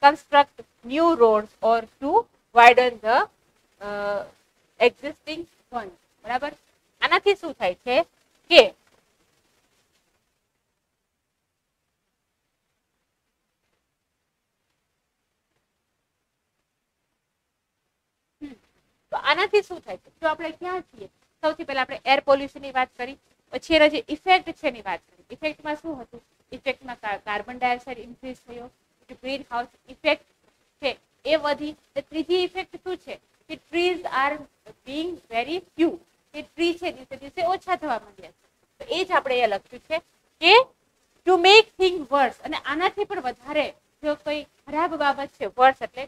construct new roads or to widen the existing ones. બરાબર, આનાથી શું થાય છે કે આનાથી શું થાય છે? જો આપણે ક્યાં છીએ, સૌથી પહેલા આપણે એર પોલ્યુશનની વાત કરી, પછી એના જે ઇફેક્ટ છે એની વાત કરી. ઇફેક્ટમાં શું હતું? ઇફેક્ટમાં કાર્બન ડાયોક્સાઇડ ઇન્ક્રીઝ થયો, ગ્રીન હાઉસ ઇફેક્ટ છે એ વધી. ત્રીજી ઇફેક્ટ શું છે કે trees are being very few, કે ટ્રી છે દિવસે દિવસે ઓછા થવા માંડ્યા છે. તો એ જ આપણે અહીંયા લખ્યું છે કે ટુ મેક થિંગ વર્સ. અને આનાથી પણ વધારે જો કોઈ ખરાબ બાબત છે, વર્સ એટલે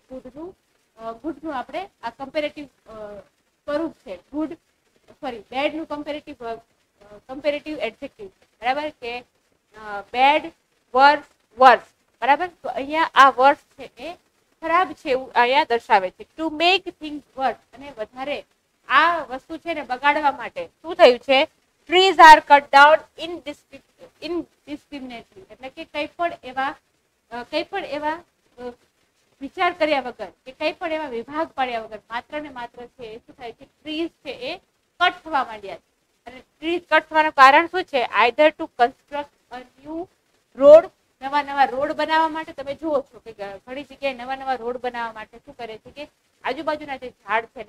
ગુડનું આપણે આ કમ્પેરેટિવ સ્વરૂપ છે. ગુડ સોરી બેડનું કમ્પેરેટિવ એડજેક્ટિવ, બરાબર, કે બેડ, વર્સ, વર્સ, બરાબર. તો અહીંયા આ વર્સ છે એ ખરાબ છે એવું અહીંયા દર્શાવે છે. ટુ મેક થિંગ્સ વર્સ, અને વધારે આ વસ્તુ છે ને બગાડવા માટે શું થયું છે? ટ્રીઝ આર કટ ડાઉન ઇનડિસ્ક્રિમિનેટલી, એટલે કે કંઈ પણ એવા વિચાર કર્યા વગર, કે કંઈ પણ એવા વિભાગ પાડ્યા વગર માત્ર ને માત્ર છે એ શું થાય છે? ટ્રીઝ છે એ કટ થવા માંડ્યા છે. અને ટ્રીઝ કટ થવાનું કારણ શું છે? Either to construct a new road, નવા રોડ બનાવવા માટે. તમે જુઓ છો કે ઘણી જગ્યાએ નવા રોડ બનાવવા માટે શું કરે છે કે આજુબાજુના જે ઝાડ છે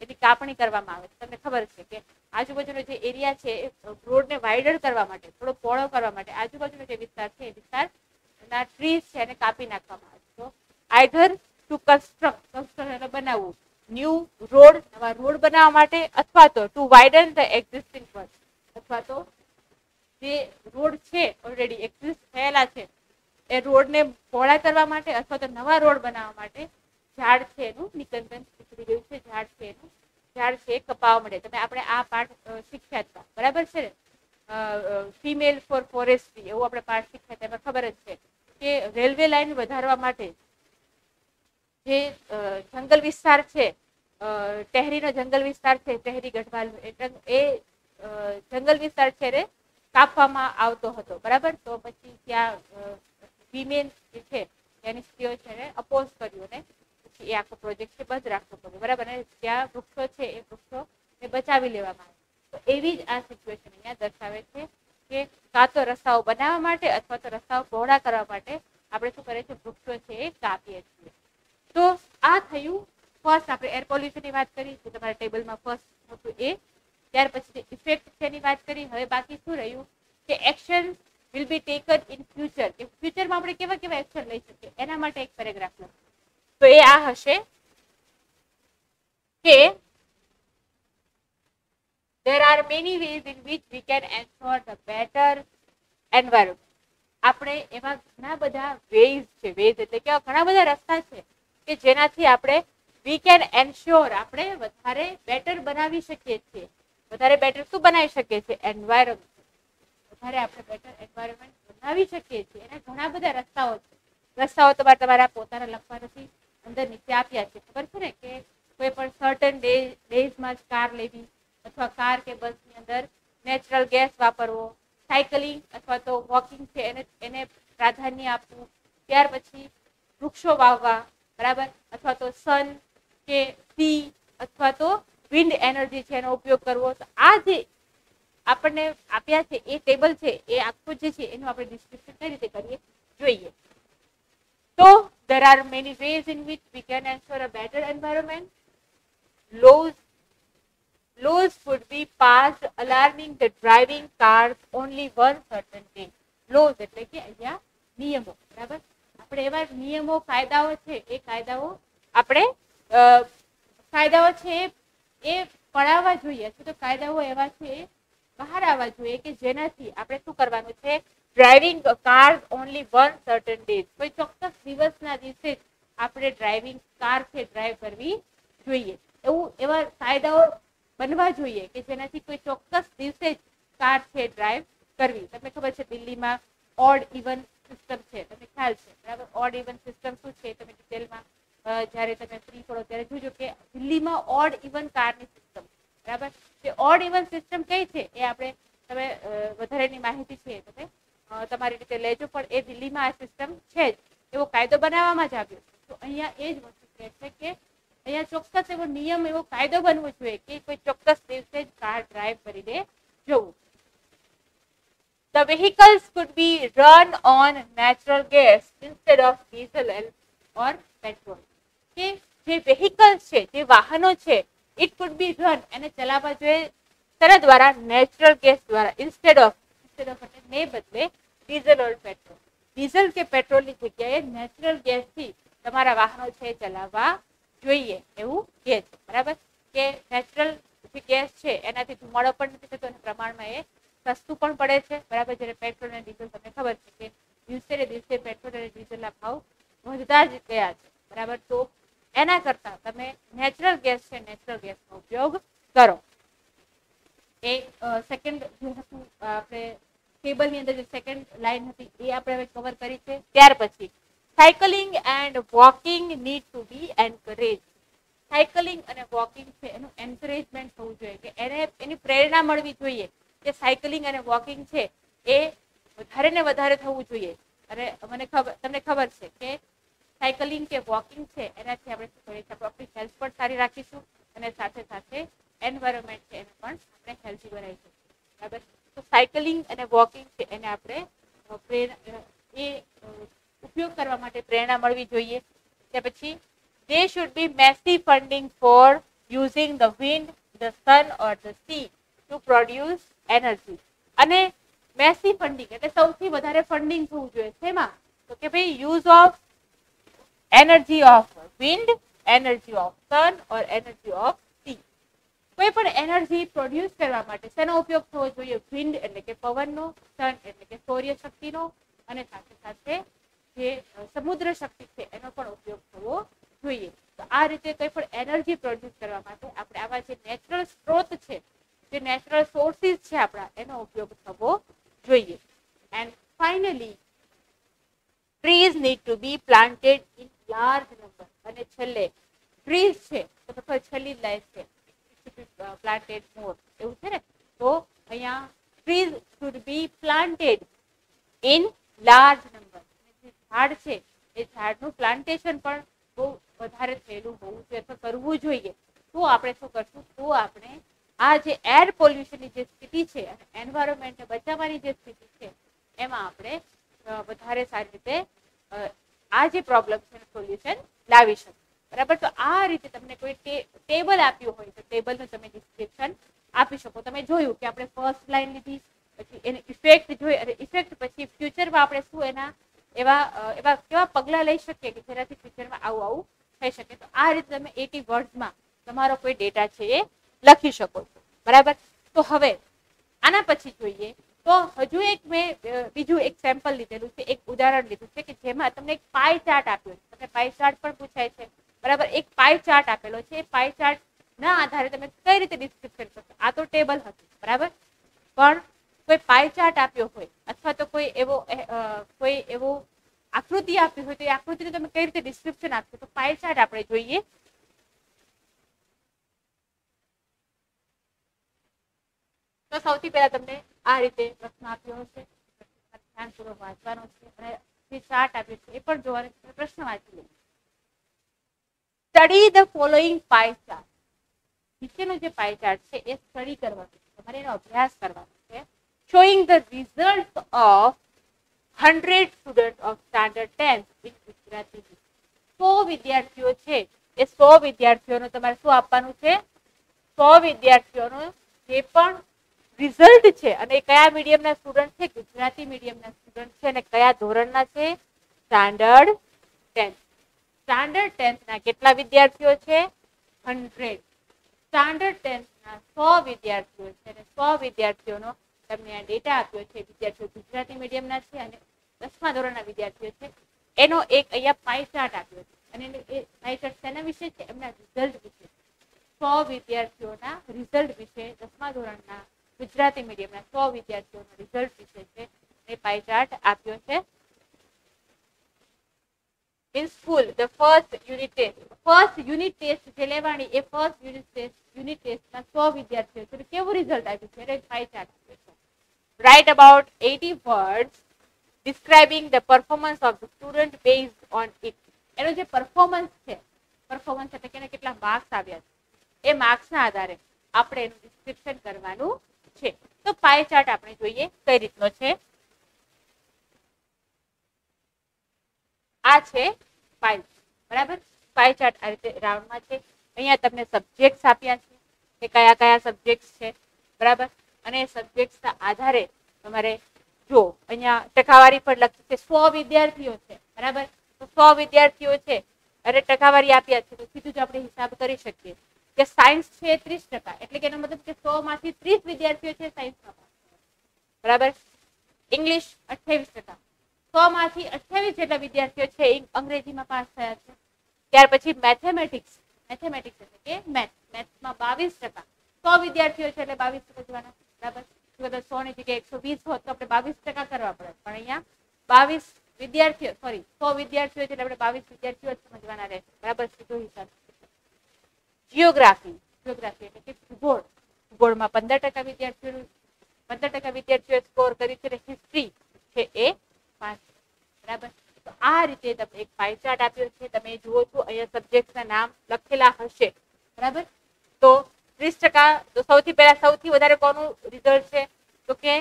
એની કાપણી કરવામાં આવે છે. તમને ખબર છે કે આજુબાજુનો જે એરિયા છે એ રોડને વાઇડર કરવા માટે, થોડો પહોળો કરવા માટે આજુબાજુનો જે વિસ્તાર છે એ વિસ્તારના ટ્રીઝ છે એને કાપી નાખવામાં આવે છે. તો આઈધર ટુ કન્સ્ટ્રક્ટ બનાવવું ન્યૂ રોડ, નવા રોડ બનાવવા માટે, અથવા તો ટુ વાઇડન ધ એક્ઝિસ્ટિંગ વન, અથવા તો જે રોડ છે ઓલરેડી એક્ઝિસ્ટ થયેલા છે એ રોડને પહોળા કરવા માટે, અથવા તો નવા રોડ બનાવવા માટે ઝાડ છે એનું નિકંદન નીકળી ગયું છે. ઝાડ છે એ કપાવવા મળે. તમે આપણે આ પાઠ શીખ્યા હતા, બરાબર છે ને? ફિમેલ ફોર ફોરેસ્ટ્રી એવું આપણે પાઠ શીખ્યા હતા. એમાં ખબર જ છે કે રેલવે લાઈન વધારવા માટે જે જંગલ વિસ્તાર છે, ટેહરીનો જંગલ વિસ્તાર છે, ટેહરી ગઢવાલ, એ જંગલ વિસ્તાર છે એ કાપવામાં આવતો હતો, બરાબર. તો પછી ત્યાં વિમેન જે છે એની સ્ત્રીઓ છે એને અપોઝ કર્યું ને પછી એ આખો પ્રોજેક્ટ છે બંધ રાખવો પડ્યો, બરાબર. અને ત્યાં વૃક્ષો છે એ વૃક્ષોને બચાવી લેવામાં આવે. તો એવી જ આ સિચ્યુએશન અહીંયા દર્શાવે છે કે કાં તો રસ્તાઓ બનાવવા માટે અથવા તો રસ્તાઓ પહોળા કરવા માટે આપણે શું કરીએ છીએ? વૃક્ષો છે એ કાપીએ છીએ. તો આ થયું ફર્સ્ટ. આપણે એર પોલ્યુશનની વાત કરી, જે તમારા ટેબલમાં ફર્સ્ટ હતું એ. ત્યાર પછી ઇફેક્ટ છે એની વાત કરી. હવે બાકી શું રહ્યું કે action will be taken in future, કે ફ્યુચરમાં આપણે કેવા કેવા એક્શન લઈ શકીએ એના માટે એક પેરેગ્રાફ લખો. તો એ આ હશે કે there are many ways in which we can ensure the better environment. આપણે એવા ઘણા બધા વેઝ છે, વેઝ એટલે કે ઘણા બધા રસ્તા છે કે જેનાથી આપણે we can ensure આપણે વધારે બેટર બનાવી શકીએ છીએ. વધારે બેટર શું બનાવી શકીએ છીએ? એન્વાયરમેન્ટ. વધારે આપણે બેટર એન્વાયરમેન્ટ બનાવી શકીએ છીએ. એના ઘણા બધા રસ્તાઓ છે. રસ્તાઓ તમારા પોતાના લખવા નથી, અંદર નીચે આપ્યા છે. ખબર છે ને કે કોઈ પણ સર્ટન ડેઝમાં જ કાર લેવી, અથવા કાર કે બસની અંદર નેચરલ ગેસ વાપરવો, સાયકલિંગ અથવા તો વોકિંગ છે એને પ્રાધાન્ય આપવું. ત્યાર પછી વૃક્ષો વાવવા, બરાબર, અથવા તો સન કે સી અથવા તો વિન્ડ એનર્જી છે એનો ઉપયોગ કરવો. તો આ જે આપણને આપ્યા છે એ ટેબલ છે એ આખું જે છે એનું આપણે ડિસ્ક્રિપ્શન કઈ રીતે કરીએ જોઈએ. તો there are many ways in which we can ensure a better environment. Laws would be passed alarming the driving cars only one certain day. Laws એટલે કે અહીંયા નિયમો, બરાબર. આપણે એવા નિયમો, કાયદાઓ છે એ કાયદાઓ છે એ પડાવવા જોઈએ, અથવા તો કાયદાઓ એવા છે એ બહાર આવવા જોઈએ કે જેનાથી આપણે શું કરવાનું છે? Driving cars only one certain days, કોઈ ચોક્કસ દિવસના દિવસે જ આપણે ડ્રાઇવિંગ કાર છે ડ્રાઈવ કરવી જોઈએ. એવા કાયદાઓ બનવા જોઈએ કે જેનાથી કોઈ ચોક્કસ દિવસે જ કાર છે ડ્રાઈવ કરવી. તમને ખબર છે દિલ્હીમાં ઓડ ઇવન સિસ્ટમ છે, તમને ખ્યાલ છે, બરાબર. ઓડ ઇવન સિસ્ટમ શું છે તમે ડિટેલમાં જ્યારે તમે ફ્રી પડો ત્યારે જોજો કે દિલ્હીમાં ઓડ ઇવન કારની સિસ્ટમ, બરાબર. જે ઓડ ઇવન સિસ્ટમ કઈ છે એ તમે વધારેની માહિતી છે તમે તમારી રીતે લેજો, પણ એ દિલ્હીમાં આ સિસ્ટમ છે જ, એવો કાયદો બનાવવામાં જ આવ્યો છે. તો અહીંયા એ જ વસ્તુ કહે છે કે અહીંયા ચોક્કસ એવો નિયમ, એવો કાયદો બનવો જોઈએ કે કોઈ ચોક્કસ દિવસે જ કાર ડ્રાઈવ કરીને જવું. The vehicles could be run on natural gas instead of diesel or petrol. કે જે vehicles છે, જે વાહનો છે ઇટ કુડ બી રન, એને ચલાવવા જોઈએ તેના દ્વારા નેચરલ ગેસ દ્વારા, ઇન્સ્ટેડ ઓફ એટલે ને બદલે ડીઝલ ઓર પેટ્રોલ. ડીઝલ કે પેટ્રોલની જગ્યાએ નેચરલ ગેસથી તમારા વાહનો છે ચલાવવા જોઈએ એવું કહે છે. બરાબર, કે નેચરલ જે ગેસ છે એનાથી ધુમાડો પણ નથી થતો અને પ્રમાણમાં એ સસ્તું પણ પડે છે. બરાબર, જ્યારે પેટ્રોલ અને ડીઝલ તમને ખબર છે કે દિવસે ને દિવસે પેટ્રોલ અને ડીઝલના ભાવ વધતા જ ગયા છે. બરાબર, તો એના કરતા તમે નેચરલ ગેસ છે નેચરલ ગેસનો ઉપયોગ કરો. એ સેકન્ડ જે હતું આપણે ટેબલની અંદર જે સેકન્ડ લાઈન હતી એ આપણે હવે કવર કરી છે. ત્યાર પછી cycling and walking need to be encourage. Cycling અને વોકિંગ છે એનું એન્કરેજમેન્ટ થવું જોઈએ, કે એને એની પ્રેરણા મળવી જોઈએ કે સાયકલિંગ અને વોકિંગ છે એ વધારે ને વધારે થવું જોઈએ. અને તમને ખબર છે કે સાયકલિંગ કે વોકિંગ છે એનાથી આપણે શું કરીએ છીએ, આપણી હેલ્થ પણ સારી રાખીશું અને સાથે સાથે એન્વાયરમેન્ટ છે એને પણ આપણે હેલ્ધી બનાવીશું. બરાબર, તો સાયકલિંગ અને વોકિંગ છે એને આપણે ઉપયોગ કરવા માટે પ્રેરણા મળવી જોઈએ. ત્યાર પછી there should be massive funding for using the wind, the sun or the sea to produce energy. અને massive funding એટલે સૌથી વધારે ફંડિંગ થવું જોઈએ. શેમાં? તો કે ભાઈ use of energy of wind, energy of sun or energy of sea. કોઈ પણ એનર્જી પ્રોડ્યુસ કરવા માટે શેનો ઉપયોગ થવો જોઈએ? વિન્ડ એટલે કે પવનનો, સન એટલે કે સૌર્ય શક્તિનો અને સાથે સાથે જે સમુદ્ર શક્તિ છે એનો પણ ઉપયોગ થવો જોઈએ. તો આ રીતે કોઈ પણ એનર્જી પ્રોડ્યુસ કરવા માટે આપણે આવા જે નેચરલ સ્ત્રોત છે, જે નેચરલ સોર્સિસ છે આપણા, એનો ઉપયોગ થવો જોઈએ. And finally trees need to be planted in large number. અને છેલ્લે ટ્રીઝ છે તો છેલ્લી લાઈન છે planted more એવું છે ને, તો અહીંયા trees should be planted in large number. જે ઝાડ છે એ ઝાડનું પ્લાન્ટેશન પણ બહુ વધારે થયેલું હોવું જોઈએ અથવા કરવું જોઈએ. તો આપણે શું કરશું, તો આપણે આ જે એર પોલ્યુશનની જે સ્થિતિ છે અને એન્વાયરમેન્ટને બચાવવાની જે સ્થિતિ છે એમાં આપણે વધારે સારી રીતે આ જે પ્રોબ્લેમ છે સોલ્યુશન લાવી શકીએ. બરાબર, તો આ રીતે તમને કોઈ ટેબલ આપ્યું હોય તો ટેબલનું તમે ડિસ્ક્રિપ્શન આપી શકો. તમે જોયું કે આપણે ફર્સ્ટ લાઈન લીધી, પછી એની ઇફેક્ટ જોઈ અને ઇફેક્ટ પછી ફ્યુચરમાં આપણે શું એના એવા કેવા પગલાં લઈ શકીએ કે જેનાથી ફ્યુચરમાં આવું થઈ શકે. તો આ રીતે તમે 80 વર્ડ્સમાં તમારો કોઈ ડેટા છે એ લખી શકો છો. બરાબર, તો હવે આના પછી જોઈએ તો હજુ એક મેં બીજું એક સેમ્પલ લીધેલું છે, એક ઉદાહરણ લીધું છે કે જેમાં તમને એક પાઈ ચાર્ટ આપ્યો છે. તમને પાઈ ચાર્ટ પણ પૂછાય છે. બરાબર, એક પાઈ ચાર્ટ આપેલો છે. એ પાઈ ચાર્ટ ના આધારે તમે કઈ રીતે ડિસ્ક્રિપ્શન કરી શકો. આ તો ટેબલ હતું, બરાબર, પણ કોઈ પાઈ ચાર્ટ આપ્યો હોય અથવા તો કોઈ એવો આકૃતિ આપી હોય તો એ આકૃતિને તમે કઈ રીતે ડિસ્ક્રિપ્શન આપશો. તો પાઈ ચાર્ટ આપણે જોઈએ. તો સૌથી પહેલા તમને આ રીતે પ્રશ્ન આપ્યો હશે, ધ્યાનપૂર્વક વાંચવાનો છે અને જે ચાર્ટ આપ્યો છે એ પણ જોવાનો છે. પ્રશ્ન વાંચી લો. Study the following pie chart. નીચેનો જે પાઈ ચાર્ટ છે એ સ્ટડી કરવાનો છે, તમારે એનો અભ્યાસ કરવાનો છે. Showing the result of 100 student of standard 10 in Gujarati. 100 વિદ્યાર્થીઓ છે એ 100 વિદ્યાર્થીઓનો તમારે શું આપવાનું છે? 100 વિદ્યાર્થીઓનો જે પણ રિઝલ્ટ છે અને કયા મીડિયમના સ્ટુડન્ટ છે? ગુજરાતી મીડિયમના સ્ટુડન્ટ છે અને કયા ધોરણના છે? સ્ટાન્ડર્ડ 10. સ્ટાન્ડર્ડ 10 ના કેટલા વિદ્યાર્થીઓ છે? 100. સ્ટાન્ડર્ડ 10 ના 100 વિદ્યાર્થીઓ છે અને 100 વિદ્યાર્થીઓનો તમને આ ડેટા આપ્યો છે. વિદ્યાર્થીઓ ગુજરાતી મીડિયમના છે અને 10મા ધોરણના વિદ્યાર્થીઓ છે. એનો એક અહીંયા પાઈ ચાર્ટ આપ્યો છે અને એ પાઈ ચાર્ટ તેના વિશે છે? એમના રિઝલ્ટ વિશે. 100 વિદ્યાર્થીઓના રિઝલ્ટ વિશે, 10મા ધોરણના ગુજરાતી મીડિયમના 100 વિદ્યાર્થીઓના રિઝલ્ટ વિશે છે એ પાઈ ચાર્ટ આપ્યો છે. In school, the first unit test જે લેવાની એ ફર્સ્ટ યુનિટ ટેસ્ટમાં 100 વિદ્યાર્થીઓ છે. કેવું રિઝલ્ટ આવ્યું છે? એ પાઈ ચાર્ટ આપ્યો છે. Write about 80 words describing the performance of the student based on it. એનો જે પરફોર્મન્સ છે, પરફોર્મન્સ એટલે કે કેટલા માર્ક્સ આવ્યા છે, એ માર્ક્સના આધારે આપણે એનું ડિસ્ક્રિપ્શન કરવાનું છે. તો પાઈ ચાર્ટ આપણે જોઈએ કઈ રીતનો છે. આ છે પાઈ, બરાબર. પાઈ ચાર્ટ આ રીતે રાઉન્ડમાં છે. અહીંયા તમને સબ્જેક્ટ્સ આપ્યા છે કે કયા કયા સબ્જેક્ટ્સ છે, બરાબર. અને સબ્જેક્ટ્સના આધારે તમારે જો અહીંયા ટકાવારી પર લખ્યું છે 100 વિદ્યાર્થીઓ છે, બરાબર. તો 100 વિદ્યાર્થીઓ છે અને ટકાવારી આપ્યા છે તો સીધું જ આપણે હિસાબ કરી શકીએ કે સાયન્સ છે 30%, એટલે કે એનો મતલબ કે 100 માંથી 30 વિદ્યાર્થીઓ છે સાયન્સમાં, બરાબર. ઇંગ્લિશ 28%, 100 માંથી 28 જેટલા વિદ્યાર્થીઓ છે અંગ્રેજીમાં પાસ થયા છે. ત્યાર પછી મેથેમેટિક્સ એટલે કે મેથ્સમાં 22%, 100 વિદ્યાર્થીઓ છે એટલે 22 સમજવાના, બરાબર. જો 100 ની જગ્યાએ 120 હોત તો આપણે 22% કરવા પડે, પણ અહીંયા 22 વિદ્યાર્થીઓ 100 વિદ્યાર્થીઓ છે એટલે આપણે 22 વિદ્યાર્થીઓ જ સમજવાના રહેશે, બરાબર. સીધો હિસાબ. જીઓગ્રાફી એટલે કે ભૂગોળમાં 15% વિદ્યાર્થીઓ સ્કોર કરી છે. હિસ્ટ્રી છે એ 5%, બરાબર. તો આ રીતે તમને એક પાઈ ચાર્ટ આપ્યો છે. તમે જુઓ છો અહીંયા સબ્જેક્ટના નામ લખેલા હશે, બરાબર. તો 30%, તો સૌથી પહેલા સૌથી વધારે કોનું રિઝલ્ટ છે તો કે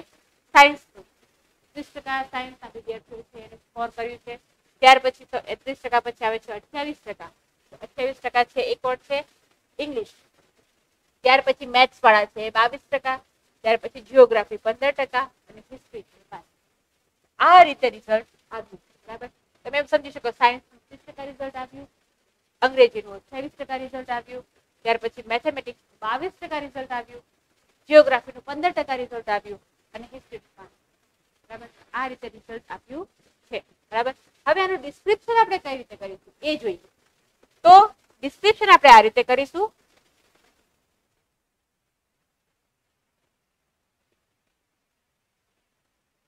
સાયન્સનું. 30% સાયન્સના વિદ્યાર્થીઓ છે એને સ્કોર કર્યું છે. ત્યાર પછી 30% પછી આવે છે 28%. 28% છે એ કોણ છે? ઇંગ્લિશ. ત્યાર પછી મેથ્સ વાળા છે 22%. ત્યાર પછી જીઓગ્રાફી 15% અને હિસ્ટ્રી 5%. આ રીતે રિઝલ્ટ આવ્યું, બરાબર. તમે એમ સમજી શકો સાયન્સનું 30% રિઝલ્ટ આવ્યું, અંગ્રેજીનું 28% રિઝલ્ટ આવ્યું, ત્યાર પછી મેથેમેટિક્સ 22% રિઝલ્ટ આવ્યું, જીઓગ્રાફીનું 15% રિઝલ્ટ આવ્યું અને હિસ્ટ્રીનું 5%, બરાબર. આ રીતે રિઝલ્ટ આપ્યું છે, બરાબર. હવે આનું ડિસ્ક્રિપ્શન આપણે કઈ રીતે કરીશું એ જોઈએ. તો ડિસ્ક્રિપ્શન આપણે આ રીતે કરીશું.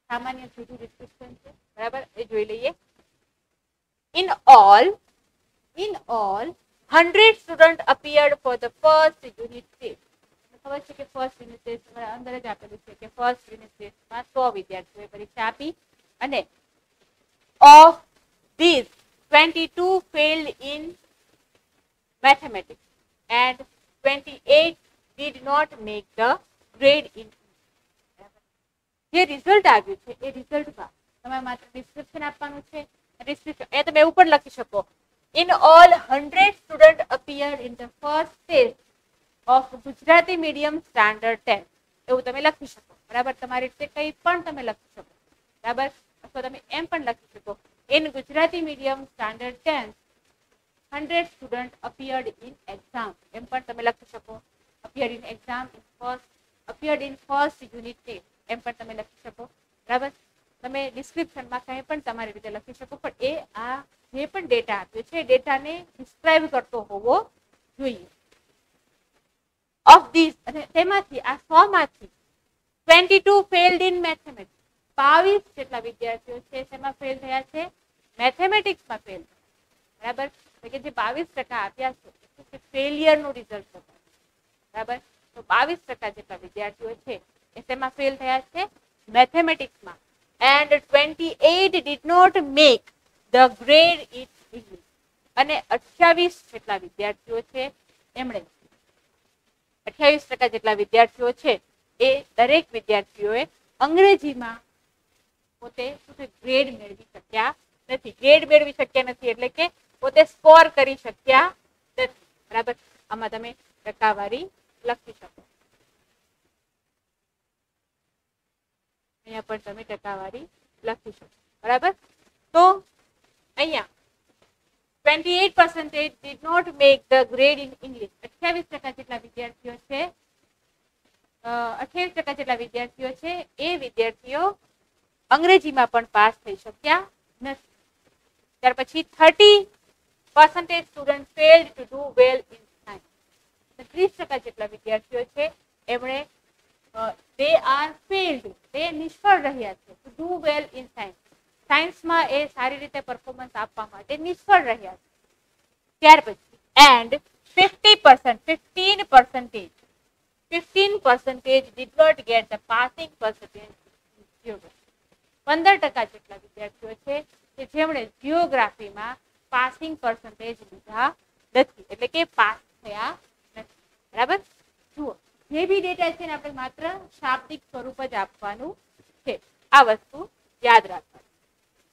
સામાન્ય સીધું ડિસ્ક્રિપ્શન છે, બરાબર. એ જોઈ લઈએ. In all 100 students appeared for the first unit test. ખબર છે કે ફર્સ્ટ યુનિટ ટેસ્ટ અંદર જ આપેલું છે કે ફર્સ્ટ યુનિટ ટેસ્ટમાં 100 વિદ્યાર્થીઓએ પરીક્ષા આપી અને of these 22 failed in mathematics and 28 did not make the grade in. જે રિઝલ્ટ આવ્યું છે એ રિઝલ્ટમાં તમારે માત્ર ડિસ્ક્રિપ્શન આપવાનું છે. ડિસ્ક્રિપ્શન એ તમે એવું પણ લખી શકો in all 100 students appeared in the first test of Gujarati medium standard 10 એવું તમે લખી શકો, બરાબર. તમારી રીતે કંઈ પણ તમે લખી શકો, બરાબર. અથવા તમે એમ પણ લખી શકો in Gujarati medium standard 10 100 students appeared in exam, એમ પણ તમે લખી શકો. appeared in exam appeared in first unit test એમ પણ તમે લખી શકો, બરાબર. તમે ડિસ્ક્રિપ્શનમાં કંઈ પણ તમારી રીતે લખી શકો, પણ એ આ જે પણ ડેટા આપ્યો છે એ ડેટાને ડિસ્ક્રાઇબ કરતો હોવો જોઈએ. ઓફ ધીસ અને તેમાંથી આ 100 માંથી 22 ફેલ્ડ ઇન મેથેમેટિક્સ, 22 જેટલા વિદ્યાર્થીઓ છે તેમાં ફેલ થયા છે, મેથેમેટિક્સમાં ફેલ, બરાબર. કે જે 22% આપ્યા છે ફેલિયરનું રિઝલ્ટ છે, બરાબર. તો 22% જેટલા વિદ્યાર્થીઓ છે એ તેમાં ફેલ થયા છે મેથેમેટિક્સમાં. and 28 did not make the grade in English. અને 28 જેટલા વિદ્યાર્થીઓ છે એમણે 28% જેટલા વિદ્યાર્થીઓ છે એ દરેક વિદ્યાર્થીઓએ અંગ્રેજીમાં પોતે ગ્રેડ મેળવી શક્યા નથી. ગ્રેડ મેળવી શક્યા નથી એટલે કે પોતે સ્કોર કરી શક્યા નથી, બરાબર. આમાં તમે ટકાવારી લખી શકો. અહીંયા પણ તમે ટકાવારી લખી શકો, બરાબર. તો અહીંયા 28% did not make the grade in English. 28% જેટલા વિદ્યાર્થીઓ છે 28% જેટલા વિદ્યાર્થીઓ છે એ વિદ્યાર્થીઓ અંગ્રેજીમાં પણ પાસ થઈ શક્યા નથી. ત્યાર પછી 30% students failed to do well in science. 30% જેટલા વિદ્યાર્થીઓ છે એમણે they are failed, તે નિષ્ફળ રહ્યા છે to do well in science. સાયન્સમાં એ સારી રીતે પરફોર્મન્સ આપવા માટે નિષ્ફળ રહ્યા છે. ત્યાર પછી and 15% did not get the passing percentage in geography. 15% જેટલા વિદ્યાર્થીઓ છે કે જેમણે જીઓગ્રાફીમાં પાસિંગ પર્સન્ટેજ લીધા નથી, એટલે કે પાસ થયા નથી, બરાબર. જુઓ જે બી ડેટા છે ને આપણે માત્ર શાબ્દિક સ્વરૂપ જ આપવાનું છે, આ વસ્તુ યાદ રાખવાની.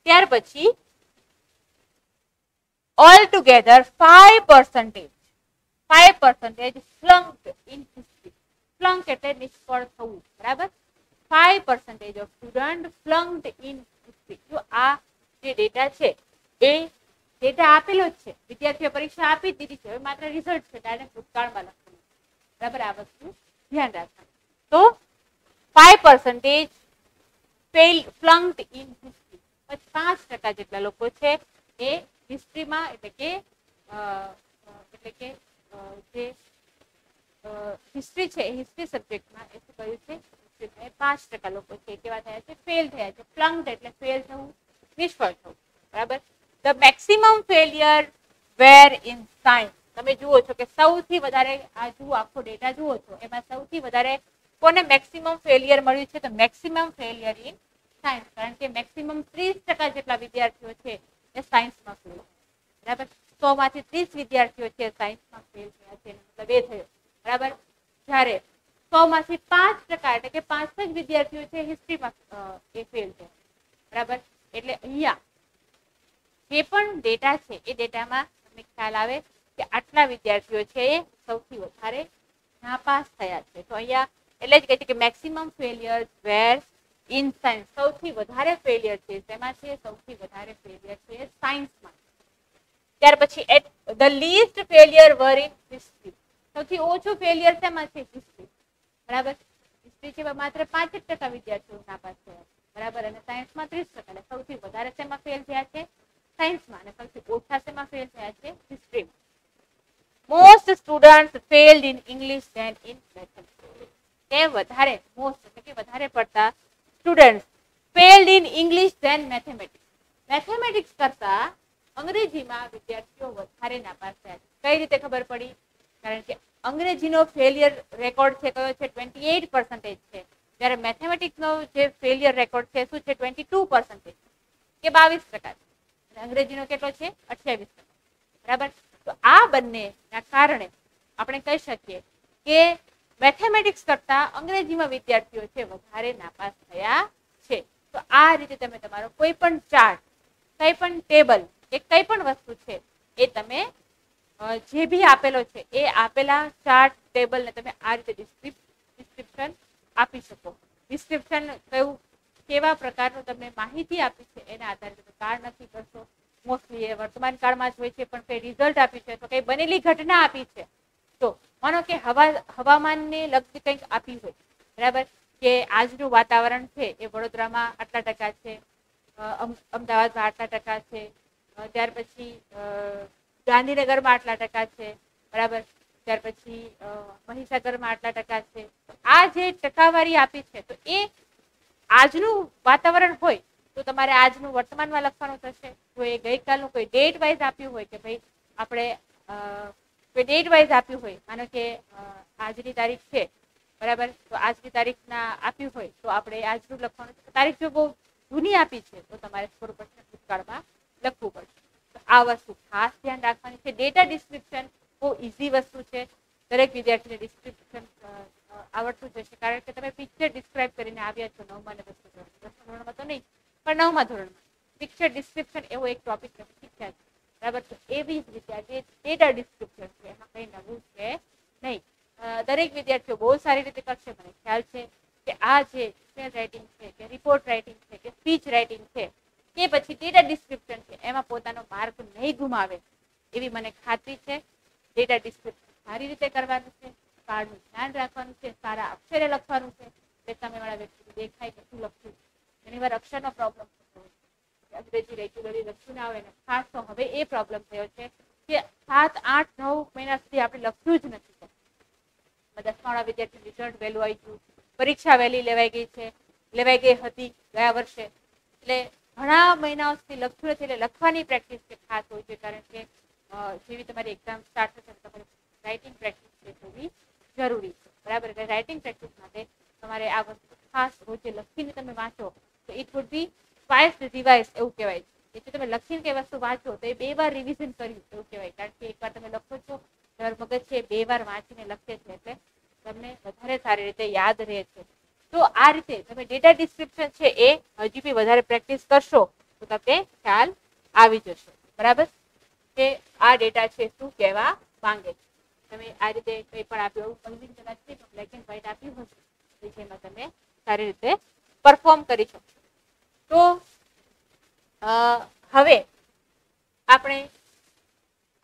ત્યાર પછી all together 5% 5% flunked in history. Flunk એટલે નિષ્ફળ થવું, બરાબર. 5% of student flunked in history. જો આ જે ડેટા છે એ ડેટા આપેલો જ છે, વિદ્યાર્થીઓ પરીક્ષા આપી દીધી છે, હવે માત્ર રિઝલ્ટ છે, ડાયરેક્ટ ભૂતકાળમાં લખવાનું, બરાબર. આ વસ્તુ ધ્યાન રાખવાનું. તો 5% flunked in history. 5% જેટલા લોકો છે એ હિસ્ટ્રીમાં એટલે કે જે હિસ્ટ્રી છે હિસ્ટ્રી સબ્જેક્ટમાં એ શું કર્યું છે, 5% લોકો છે કેવા થયા છે, ફેલ થયા છે. ફ્લંક્ડ એટલે ફેલ થવું, નિષ્ફળ થવું, બરાબર. The maximum failure were in science. તમે જુઓ છો કે સૌથી વધારે આ જુઓ આખો ડેટા જુઓ છો એમાં સૌથી વધારે કોને મેક્સિમમ ફેલિયર મળ્યું છે, તો મેક્સિમમ ફેલિયર ઇન સાયન્સ. કારણ કે મેક્સિમમ 30% જેટલા વિદ્યાર્થીઓ છે એ સાયન્સમાં ફેલ, બરાબર. 100 માંથી 30 વિદ્યાર્થીઓ છે સાયન્સમાં ફેલ થયા છે, મતલબ એ થયો, બરાબર. જ્યારે 100 માંથી 5% એટલે કે 5 જ વિદ્યાર્થીઓ છે હિસ્ટ્રીમાં એ ફેલ છે, બરાબર. એટલે અહીંયા જે પણ ડેટા છે એ ડેટામાં તમને ખ્યાલ આવે કે આટલા વિદ્યાર્થીઓ છે એ સૌથી વધારે નાપાસ થયા છે. તો અહીંયા એટલે જ કહે છે કે maximum failure were in science. સૌથી વધારે ફેલિયર છે તેમાં છે, સૌથી વધારે ફેલિયર છે સાયન્સમાં. ત્યાર પછી at the least failure were in history. સૌથી ઓછું ફેલિયર શેમાં છે, હિસ્ટ્રી, બરાબર. હિસ્ટ્રી છે માત્ર 5% વિદ્યાર્થીઓ નાપાસ થયા, બરાબર. અને સાયન્સમાં 30%. એટલે સૌથી વધારે શેમાં ફેલ થયા છે, સાયન્સમાં, અને સૌથી ઓછા શેમાં ફેલ થયા છે, હિસ્ટ્રીમાં. Most students failed in English than in mathematics. તે વધારે મોસ્ટ એટલે કે વધારે પડતા students failed in English than mathematics. Mathematics કરતા અંગ્રેજીમાં વિદ્યાર્થીઓ વધારે નાપાસ થયા છે. કઈ રીતે ખબર પડી? કારણ કે અંગ્રેજીનો ફેલિયર રેકોર્ડ છે કયો છે, 28% છે, જ્યારે મેથેમેટિક્સનો જે ફેલિયર રેકોર્ડ છે શું છે, 22% કે 22%. અંગ્રેજીનો કેટલો છે, 28%, બરાબર. તો આ બંનેના કારણે આપણે કહી શકીએ કે મેથેમેટિક્સ કરતા અંગ્રેજીમાં વિદ્યાર્થીઓ છે વધારે નાપાસ થયા છે. તો આ રીતે તમે તમારો કોઈ પણ ચાર્ટ, કઈ પણ ટેબલ કે કઈ પણ વસ્તુ છે એ તમે જે બી આપેલો છે એ આપેલા ચાર્ટ ટેબલ ને તમે આ રીતે ડિસ્ક્રિપ્શન આપી શકો. ડિસ્ક્રિપ્શન કયું કેવા પ્રકારનું તમને માહિતી આપી છે એના આધારે તમે કાર્ડ નક્કી કરશો. મોસ્ટલી એ વર્તમાન કાળમાં જ હોય છે, પણ કઈ રિઝલ્ટ આપ્યું છે તો કઈ બનેલી ઘટના આપી છે, તો માનો કે હવામાનને લગતી કંઈક આપી હોય, બરાબર, કે આજનું વાતાવરણ છે એ વડોદરામાં આટલા ટકા છે, અમદાવાદમાં આટલા ટકા છે, ત્યાર પછી ગાંધીનગરમાં આટલા ટકા છે, બરાબર, ત્યાર પછી મહીસાગરમાં આટલા ટકા છે. આ જે ટકાવારી આપી છે તો એ આજનું વાતાવરણ હોય તો તમારે આજનું વર્તમાનમાં લખવાનું થશે. જો એ ગઈકાલનું કોઈ ડેટ વાઇઝ આપ્યું હોય કે ભાઈ આપણે કોઈ ડેટ વાઇઝ આપ્યું હોય, માનો કે આજની તારીખ છે, બરાબર, તો આજની તારીખના આપ્યું હોય તો આપણે આજનું લખવાનું છે. તારીખ જો બહુ જૂની આપી છે તો તમારે 100% ભૂતકાળમાં લખવું પડશે. તો આ વસ્તુ ખાસ ધ્યાન રાખવાની છે. ડેટા ડિસ્ક્રિપ્શન બહુ ઇઝી વસ્તુ છે, દરેક વિદ્યાર્થીને ડિસ્ક્રિપ્શન આવડતું જશે, કારણ કે તમે પિક્ચર ડિસ્ક્રાઇબ કરીને આવ્યા છો 9મા અને 10મા ધોરણમાં, તો નહીં પણ 9મા ધોરણમાં પિક્ચર ડિસ્ક્રિપ્શન એવો એક ટોપિક તમે શીખ્યા છે, બરાબર. તો એવી જ રીતે જે ડેટા ડિસ્ક્રિપ્શન છે એમાં કંઈ નવું છે નહીં. દરેક વિદ્યાર્થીઓ બહુ સારી રીતે કરશે. મને ખ્યાલ છે કે આ જે ઇમેલ રાઇટિંગ છે કે રિપોર્ટ રાઇટિંગ છે કે સ્પીચ રાઇટિંગ છે કે પછી ડેટા ડિસ્ક્રિપ્શન છે એમાં પોતાનો માર્ક નહીં ગુમાવે એવી મને ખાતરી છે. ડેટા ડિસ્ક્રિપ્શન સારી રીતે કરવાનું છે, કાર્ડનું ધ્યાન રાખવાનું છે, સારા અક્ષરે લખવાનું છે, એટલે સામેવાળા વ્યક્તિને દેખાય કે શું લખ્યું. ઘણી વાર અક્ષરનો પ્રોબ્લેમ થતો હોય, અંગ્રેજી રેગ્યુલરલી લખ્યું ના હોય ને, ખાસ તો હવે એ પ્રોબ્લેમ થયો છે કે 7, 8, 9 મહિના સુધી આપણે લખ્યું જ નથી. 10માવાળા વિદ્યાર્થી રિઝલ્ટ વહેલું આવી ગયું, પરીક્ષા વહેલી લેવાઈ ગઈ હતી ગયા વર્ષે, એટલે ઘણા મહિનાઓ સુધી લખ્યું નથી. એટલે લખવાની પ્રેક્ટિસ છે ખાસ હોય છે, કારણ કે જેવી તમારી એક્ઝામ સ્ટાર્ટ થશે તમારી રાઇટિંગ પ્રેક્ટિસ છે થવી જરૂરી છે, બરાબર. એટલે રાઇટિંગ પ્રેક્ટિસ માટે તમારે આ વસ્તુ ખાસ રોજે લખીને તમે વાંચો તો it would be twice revise એવું કહેવાય છે. એટલે તમે લખીને કઈ વસ્તુ વાંચો તો એ 2 વાર રિવિઝન કર્યું એવું કહેવાય, કારણ કે એકવાર તમે લખો છો તમારું મગજ છે 2 વાર વાંચીને લખે છે, એટલે તમને વધારે સારી રીતે યાદ રહે છે. તો આ રીતે તમે ડેટા ડિસ્ક્રિપ્શન છે એ હજી બી વધારે પ્રેક્ટિસ કરશો તો તમને ખ્યાલ આવી જશે, બરાબર, કે આ ડેટા છે શું કહેવા માંગે છે. તમે આ રીતે કંઈ પણ આપ્યું એવું કન્વિન્સ કદાચ નહીં પણ બ્લેક એન્ડ વ્હાઇટ આપ્યું હશે વિષયમાં તમે સારી રીતે પરફોર્મ કરી શકો. તો હવે આપણે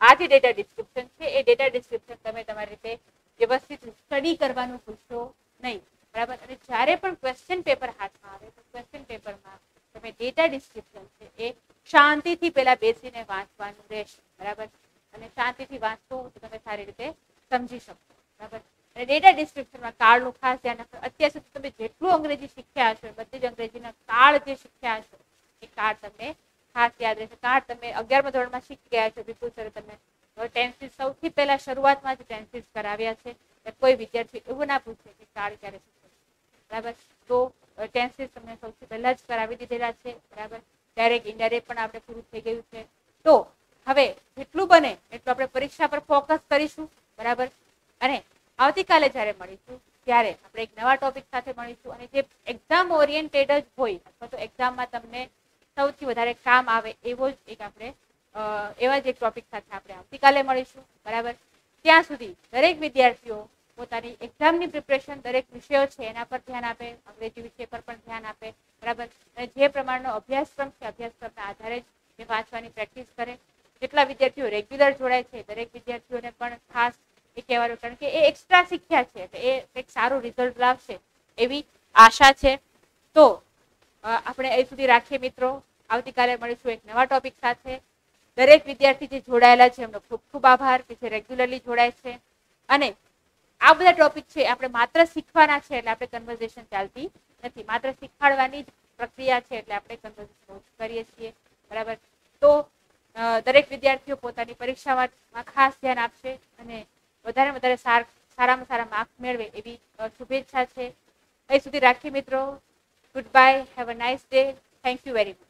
આ જે ડેટા ડિસ્ક્રિપ્શન છે એ ડેટા ડિસ્ક્રિપ્શન તમે તમારી રીતે વ્યવસ્થિત સ્ટડી કરવાનું ભૂલશો નહીં. બરાબર. અને જ્યારે પણ ક્વેશ્ચન પેપર હાથમાં આવે તો ક્વેશ્ચન પેપરમાં તમે ડેટા ડિસ્ક્રિપ્શન છે એ શાંતિથી પહેલા બેસીને વાંચવાનું રહેશે. બરાબર. અને શાંતિથી વાંચશો તો તમે સારી રીતે સમજી શકશો. બરાબર. અને ડેટા ડિસ્ક્રિપ્શનમાં કાળનું ખાસ ધ્યાન રાખો. અત્યાર સુધી તમે જેટલું અંગ્રેજી શીખ્યા હશો બધી જ અંગ્રેજીના કાળ જે શીખ્યા હશો એ કાળ તમને ખાસ યાદ રહેશે. કાળ તમે 11મા ધોરણમાં શીખી ગયા છો. વિપુલ સરે તમે ટેન્સીસ સૌથી પહેલા શરૂઆતમાં જ ટેન્સીસ કરાવ્યા છે. કોઈ વિદ્યાર્થી એવું ના પૂછે કે કાળ ક્યારે શીખે. બરાબર. તો ટેન્સીસ તમને સૌથી પહેલા જ કરાવી દીધેલા છે. બરાબર. ડાયરેક્ટ ઇનડાયરેક્ટ પણ આપણે પૂરું થઈ ગયું છે. તો હવે જેટલું બને એટલું આપણે પરીક્ષા પર ફોકસ કરીશું. બરાબર. અને આવતીકાલે જ્યારે મળીશું ત્યારે આપણે એક નવા ટોપિક સાથે મળીશું અને જે એક્ઝામ ઓરિએન્ટેડ જ હોય અથવા તો એક્ઝામમાં તમને સૌથી વધારે કામ આવે એવો જ એક આપણે એવા જ એક ટોપિક સાથે આપણે આવતીકાલે મળીશું. બરાબર. ત્યાં સુધી દરેક વિદ્યાર્થીઓ પોતાની એક્ઝામની પ્રિપરેશન દરેક વિષયો છે એના પર ધ્યાન આપે. અંગ્રેજી વિષય પર પણ ધ્યાન આપે. બરાબર. અને જે પ્રમાણનો અભ્યાસક્રમ છે અભ્યાસક્રમના આધારે જ વાંચવાની પ્રેક્ટિસ કરે. જેટલા વિદ્યાર્થીઓ રેગ્યુલર જોડાય છે દરેક વિદ્યાર્થીઓને પણ ખાસ એ કહેવાનું કારણ કે એ એક્સ્ટ્રા શીખ્યા છે એટલે એ એક સારું રિઝલ્ટ લાવશે એવી આશા છે. તો આપણે અહીં સુધી રાખીએ મિત્રો. આવતીકાલે મળીશું એક નવા ટોપિક સાથે. દરેક વિદ્યાર્થી જે જોડાયેલા છે એમનો ખૂબ ખૂબ આભાર કે જે રેગ્યુલરલી જોડાય છે. અને આ બધા ટોપિક છે આપણે માત્ર શીખવાના છે એટલે આપણે કન્વર્ઝેશન ચાલતી નથી. માત્ર શીખવાડવાની જ પ્રક્રિયા છે એટલે આપણે કન્વર્ઝેશન કરીએ છીએ. બરાબર. તો દરેક વિદ્યાર્થીઓ પોતાની પરીક્ષામાં ખાસ ધ્યાન આપશે અને વધારે વધારે સારામાં સારા માર્ક્સ મેળવે એવી શુભેચ્છા છે. અહીં સુધી રાખીએ મિત્રો. Good bye. Have a nice day. Thank you very much.